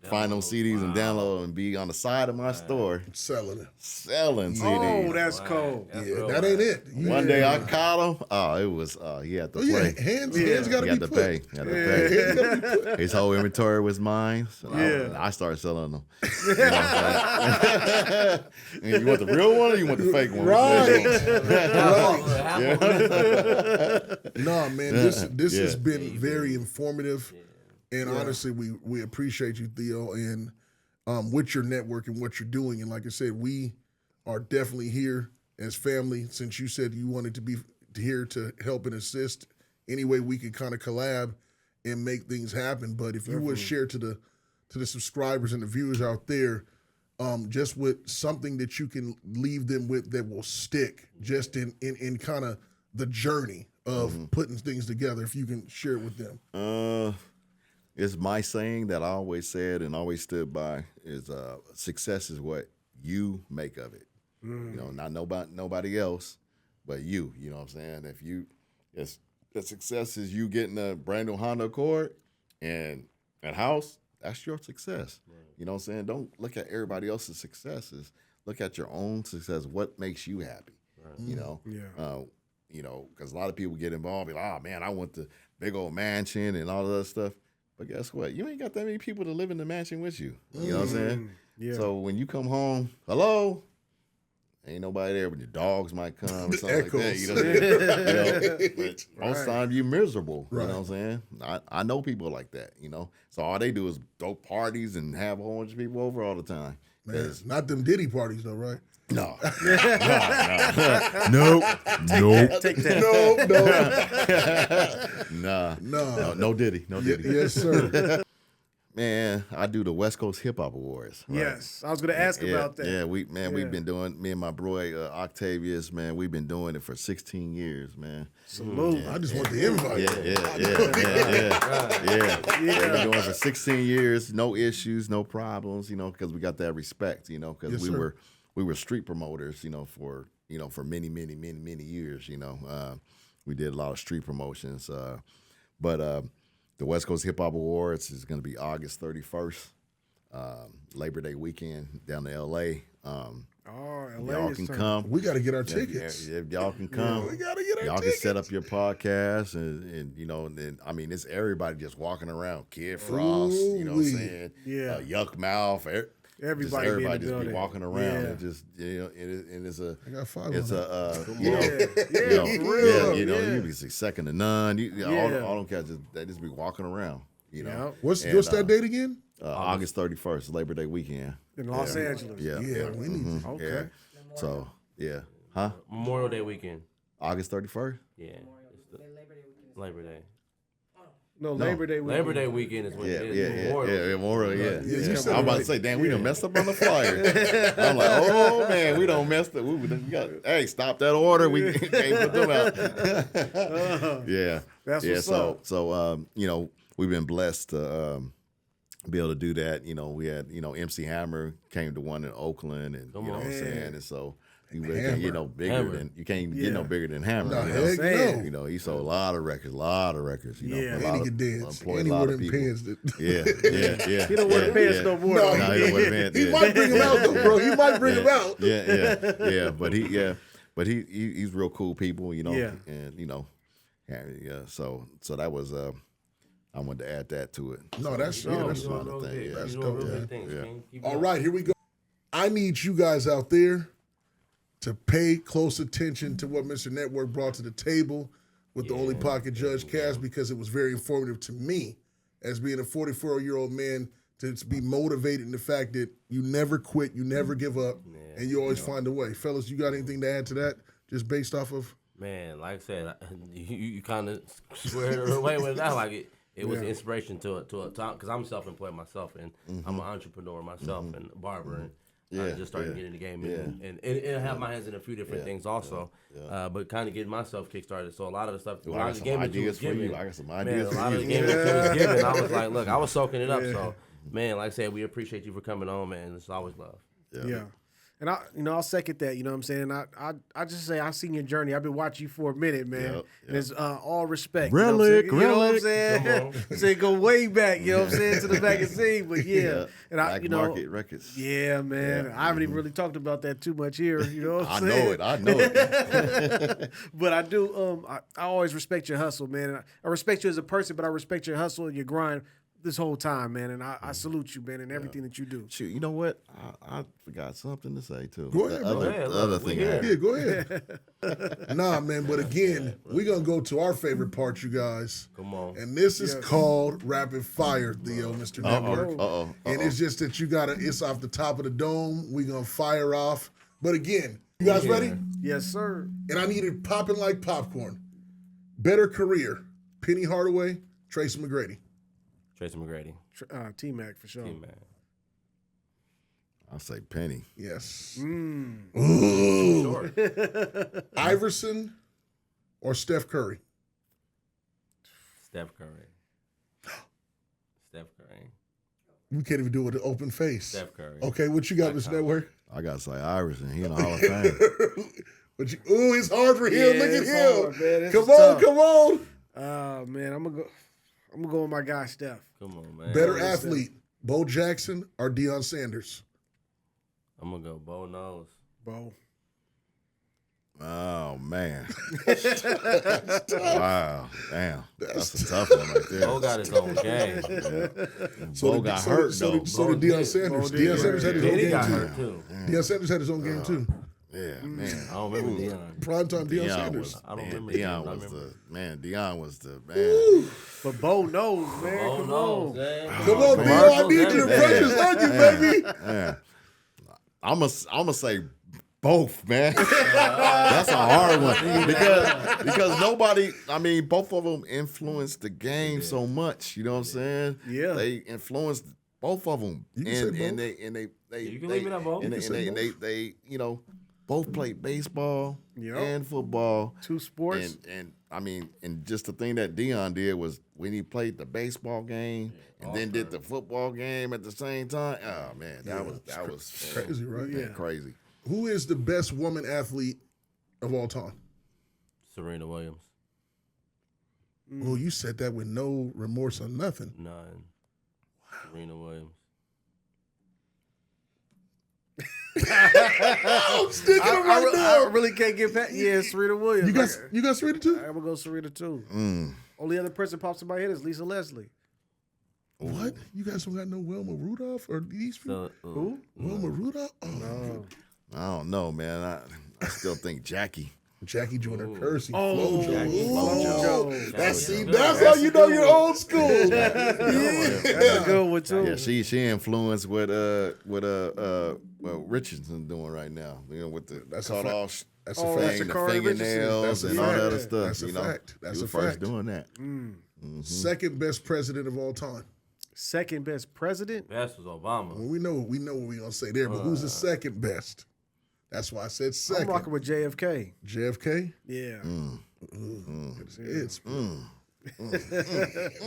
find those CDs and download and be on the side of my store selling CDs. Oh, that's cold. That ain't it. One day I called him. Oh, it was he had to play. Hands got to be put. Pay. Had to pay. His whole inventory was mine. So I started selling them. And you want the real one or you want the fake one? Right. No, man, this has been very informative. And honestly, we appreciate you, Theo, and with your network and what you're doing. And like I said, we are definitely here as family. Since you said you wanted to be here to help and assist any way we could kind of collab and make things happen. But if you would share to the subscribers and the viewers out there, just with something that you can leave them with that will stick, just in kind of the journey of putting things together, if you can share it with them. It's my saying that I always said and always stood by is success is what you make of it. You know, not nobody else, but you. You know what I'm saying? If you, the success is you getting a brand new Honda Accord and a house, that's your success. Right. You know what I'm saying? Don't look at everybody else's successes. Look at your own success. What makes you happy? Right. You know? Yeah. You know, because a lot of people get involved. Be like, oh man, I want the big old mansion and all of that stuff. But guess what? You ain't got that many people to live in the mansion with you. You know what I'm saying? Yeah. So when you come home, hello, ain't nobody there, but your dogs might come or something like that. You know, but most times you're miserable. Right. You know what I'm saying? I know people like that, you know. So all they do is throw parties and have a whole bunch of people over all the time. Man, not them Diddy parties though, right? No. Nope. Take that. No Diddy. No Diddy. Yes, sir. Man, I do the West Coast Hip Hop Awards. Right? Yes, I was going to ask about that. Yeah, we've been doing, me and my boy Octavius, man, we've been doing it for 16 years, man. Salute. I just want the invite. Yeah. We've been doing it for 16 years, no issues, no problems, you know, because we got that respect, you know, because we were street promoters, you know, for many years, you know. We did a lot of street promotions, but the West Coast Hip Hop Awards is going to be August 31st, Labor Day weekend down to L.A. LA y'all can come. We got to get our tickets. If y'all can come, we got to get our y'all tickets. can set up your podcast and you know, and then I mean, it's everybody just walking around. Kid Frost, you know what I'm saying? Yeah. Yuck Mouth. Everybody just be walking around and just, you know, I got 5 it's on a that. you know, you be second to none. All them cats they just be walking around. You know, what's that date again? August 31st, Labor Day weekend in Los Angeles. Yeah, we need to. Okay. Yeah. So Memorial Day weekend. August 31st. Yeah, Labor Day. No, Labor Day weekend. Labor Day weekend is when it is. Memorial. Yeah. I'm about to say, damn, we done messed up on the flyer. I'm like, oh man, we done messed up. We got, hey, stop that order. We can't put them out. That's what's up. So you know, we've been blessed to be able to do that. You know, we had, you know, MC Hammer came to one in Oakland, and you know what I'm saying, and so. You really can't get no bigger than get no bigger than Hammer. No, you know? heck no. You know, he sold a lot of records. You know, and he could dance. And he wore them pants. Yeah. He don't wear the pants no more. No, he don't wear the pants. He might bring them out though, bro. He might bring them out. Yeah. But he's real cool people. You know. Yeah. And you know, So that was I wanted to add that to it. No, that's another thing. That's dope. All right, here we go. I need you guys out there to pay close attention to what Mr. Network brought to the table with the Only Pocket Judge cast, because it was very informative to me as being a 44-year-old man, to be motivated in the fact that you never quit, you never give up, and you always find a way. Fellas, you got anything to add to that, just based off of? Man, like I said, you kind of squared it away with that. Like it was an inspiration to a time, because I'm self-employed myself, and I'm an entrepreneur myself and a barber, and I just started getting in the game and I have my hands in a few different things also, but kind of getting myself kickstarted. So a lot of the stuff, I got some ideas for you. I got some ideas for you. A lot of the game that was given, I was like, look, I was soaking it up. So, man, like I said, we appreciate you for coming on, man. It's always love. Yeah. And I'll second that, you know what I'm saying? I just say I've seen your journey. I've been watching you for a minute, man. And it's all respect. Relic, you know what I'm saying? Say go way back, you know what I'm saying, to the magazine. But and Black Market Records. Yeah, man. I haven't even really talked about that too much here, you know what I'm saying? I know it. But I do I always respect your hustle, man. I respect you as a person, but I respect your hustle and your grind this whole time, man, and I salute you, man, and everything that you do. Shoot, you know what? I forgot something to say too. Go ahead, the other thing. Yeah, go ahead. Nah, man, but again, we're gonna go to our favorite part, you guys. Come on. And this is called Rapid Fire, Theo, Mr. Network. And it's just that it's off the top of the dome. We're gonna fire off. But again, you guys ready? Yes, sir. And I need it popping like popcorn. Better career, Penny Hardaway Tracy McGrady. Tracy McGrady. T-Mac for sure. T-Man. I'll say Penny. Yes. Too short. Iverson or Steph Curry? Steph Curry. Steph Curry. We can't even do it with an open face. Steph Curry. Okay, what you got, Mr. Network? I gotta say Iverson. He in the Hall of Fame. But it's hard for him. Yeah, Look at it's him. hard, man. This Come is on, tough. come on. Man, I'm gonna go with my guy Steph. Come on, man. Better athlete, Bo Jackson or Deion Sanders? I'm gonna go Bo Knows. Bo. Oh man! Wow, damn, that's a tough one right there. Bo got his own game. Bo got hurt so though. did Deion Sanders. Deion Sanders had his own Diddy game got too. hurt too. Deion Sanders had his own game too. Yeah, man. I don't remember Deion. Primetime Deion Sanders. I don't remember Deion Deion. I was remember. the man. Deion was the man. But Bo knows, man. Bo Come Knows, on. man. Come on, Deion. I need you to precious on you, baby. Yeah. I'm gonna say both, man. That's a hard one because nobody. I mean, both of them influenced the game so much. You know what I'm saying? Yeah. They influenced both of them, You can say both. and they You can leave it at both. and You can say they you know both played baseball Yep. and football. Two sports. And I mean, and just the thing that Deion did was when he played the baseball game and then did the football game at the same time. Oh man, that was Crazy, right? yeah, crazy. Who is the best woman athlete of all time? Serena Williams. Oh, you said that with no remorse or nothing. None. Serena Williams. I'm sticking it right I now. really can't get past. Yeah, Serena Williams. You got Serena too? I'm gonna go Serena too. Mm. Only other person pops in my head is Lisa Leslie. What? You guys don't got no Wilma Rudolph or these people? So, Who? Wilma Rudolph? Oh, I don't know, man. I still think Jackie. Jackie Joyner Kersey. Oh, Flojo. Jackie Ooh. Flojo. That's Jackie. that's how you know you're old school. That's a good one too. Yeah, she influenced what Richardson doing right now. You know, with the That's a cut fact. off That's a Oh, fact. that's thing, the Sha'Carri fingernails Richardson. and That's a all that other fact. stuff. That's a you know, fact. That's he a was first fact. doing that. Second best president of all time. Second best president. best was Obama. Well, we know what we're gonna say there, but who's the second best? That's why I said I'm second. rocking with JFK. JFK. Yeah. It's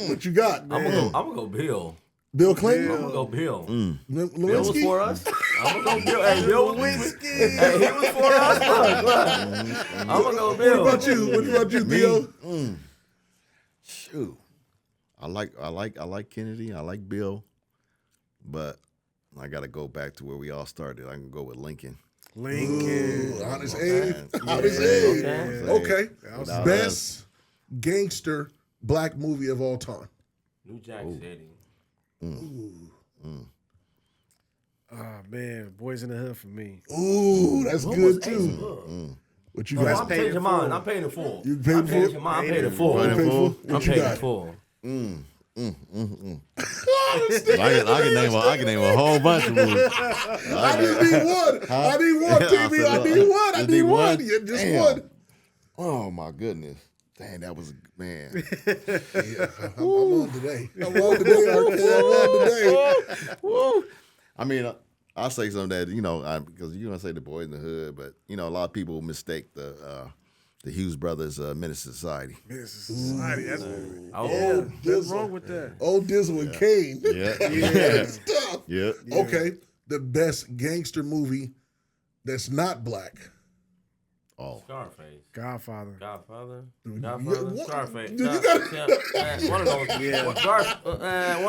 what you got? I'm gonna go Bill. Bill Clinton. I'm gonna go Bill. Bill was Lewinsky? for us. I'm gonna go Bill. Hey, Bill was Hey, he was for us. Look. I'm gonna go Bill. What about you? What about you, Theo? Shoot, I like Kennedy. I like Bill, but I got to go back to where we all started. I can go with Lincoln. Lincoln. Ooh, honest Abe. Yeah. Honest Abe. Okay. Okay. Now Best gangster black movie of all time. New Jack City. Oh man, Boys in the Hood for me. Ooh, that's What good was too. Ace Book? What you Oh, got? I'm changing mine. I'm paying in full. You paid I'm full? changing mine. I'm paying in full. Paid in full? I'm What you paying in got? full. I can name a whole bunch of movies. I just need one. I need one, TV. I need one. I need one. Yeah, just Damn. one. Oh my goodness. Dang, that was man. I'm on today. I'm on today, RK. I'm on today. Woo. I mean, I'll say something that, because you're going to say the Boys in the Hood, but, a lot of people mistake the Hughes Brothers Menace to Society. Society. That's Oh, what's wrong with that? Old Dizzle and Kane. Yeah. That's tough. Yeah. Okay. The best gangster movie that's not black. Oh. Scarface. Godfather. Godfather. Yeah, Godfather. what? Scarface. Dude, you gotta- One of those. Yeah. One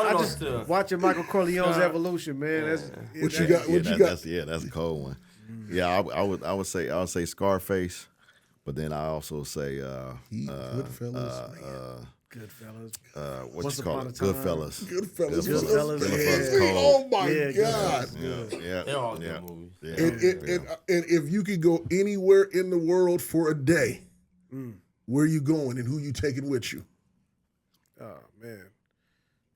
I of those just two. watching Michael Corleone's evolution, man. That's What you got? What you got? That's a cold one. Yeah, I would say Scarface, but then I also say Goodfellas. Goodfellas. what Once you call Upon a it? Time. Goodfellas. Goodfellas. Goodfellas. Goodfellas Yeah. cold. Oh my Yeah, God. Yeah. They're all good movies. Yeah. And if you could go anywhere in the world for a day, where you going and who you taking with you? Oh man.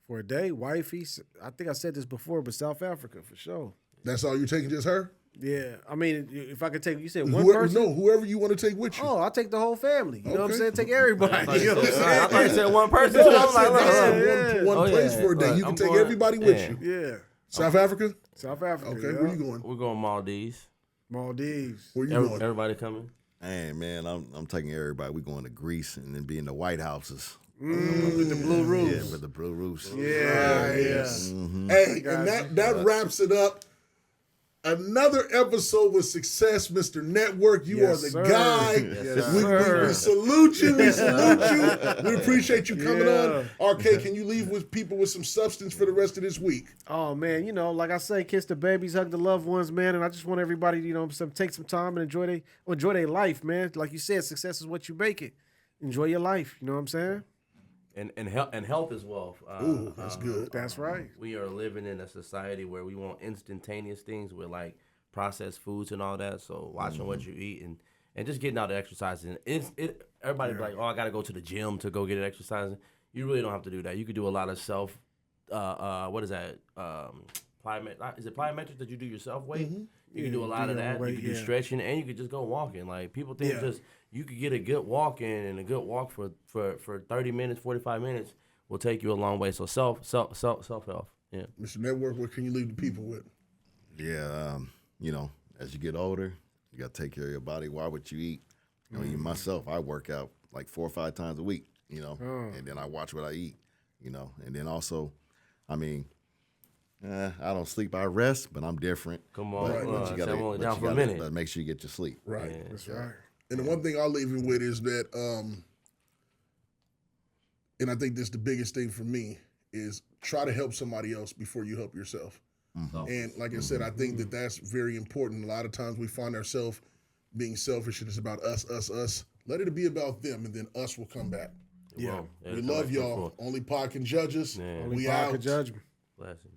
For a day, wifey. I think I said this before, but South Africa for sure. That's all you're taking, just her? Yeah, I mean, if I could take, you said one person. No, whoever you want to take with you. Oh, I'll take the whole family. You know what I'm Okay. saying? Take everybody. You know what I'm I thought you saying? said one person. No, I'm I like, said look, that's yeah. one place for a day. Look, You can I'm take going- everybody with yeah. you. Yeah, South Africa? South Africa. Okay, yeah. where you going? We're going Maldives. Maldives. Where you going? Everybody coming? Hey man, I'm taking everybody. We going to Greece and then be in the White Houses. With the blue roofs. Yeah, with the blue roofs. Yeah, Nice. yeah. Hey, and that wraps it up. Another episode with Success, Mr. Network. You Yes, are the sir. guy. Yes, we sir. salute you. We salute you. We appreciate you coming Yeah. on. RK, can you leave with people with some substance for the rest of this week? Oh man, you know, like I say, kiss the babies, hug the loved ones, man. And I just want everybody, you know, take some time and enjoy their life, man. Like you said, success is what you make it. Enjoy your life. You know what I'm saying? And health as well. Ooh, that's good. That's right. We are living in a society where we want instantaneous things with like processed foods and all that. So watching what you eat and just getting out the exercising. Everybody be like, oh, I got to go to the gym to go get it exercising. You really don't have to do that. You could do a lot of self. What is that? Is it plyometrics that you do yourself weight? You can do a lot of your own that. weight, You can do yeah. stretching, and you could just go walking. Like people think Yeah. just you could get a good walk in, and a good walk for 30 minutes, 45 minutes will take you a long way. So self health. Yeah. Mr. Network, what can you leave the people with? Yeah, you know, as you get older, you got to take care of your body. Watch what you eat. I mean, myself, I work out like 4 or 5 times a week, you know, and then I watch what I eat, you know, and then also, I mean, I don't sleep, I rest, but I'm different. Come on, but you I'm only down for a minute. But make sure you get your sleep. Right. Yeah. That's right. And the one thing I'll leave you with is that, and I think this is the biggest thing for me, is try to help somebody else before you help yourself. And like I said, I think that that's very important. A lot of times we find ourselves being selfish and it's about us. Let it be about them, and then us will come back. Yeah. We love y'all. Only Pod can judge us. Yeah. We Only God out. can judge me. Blessings.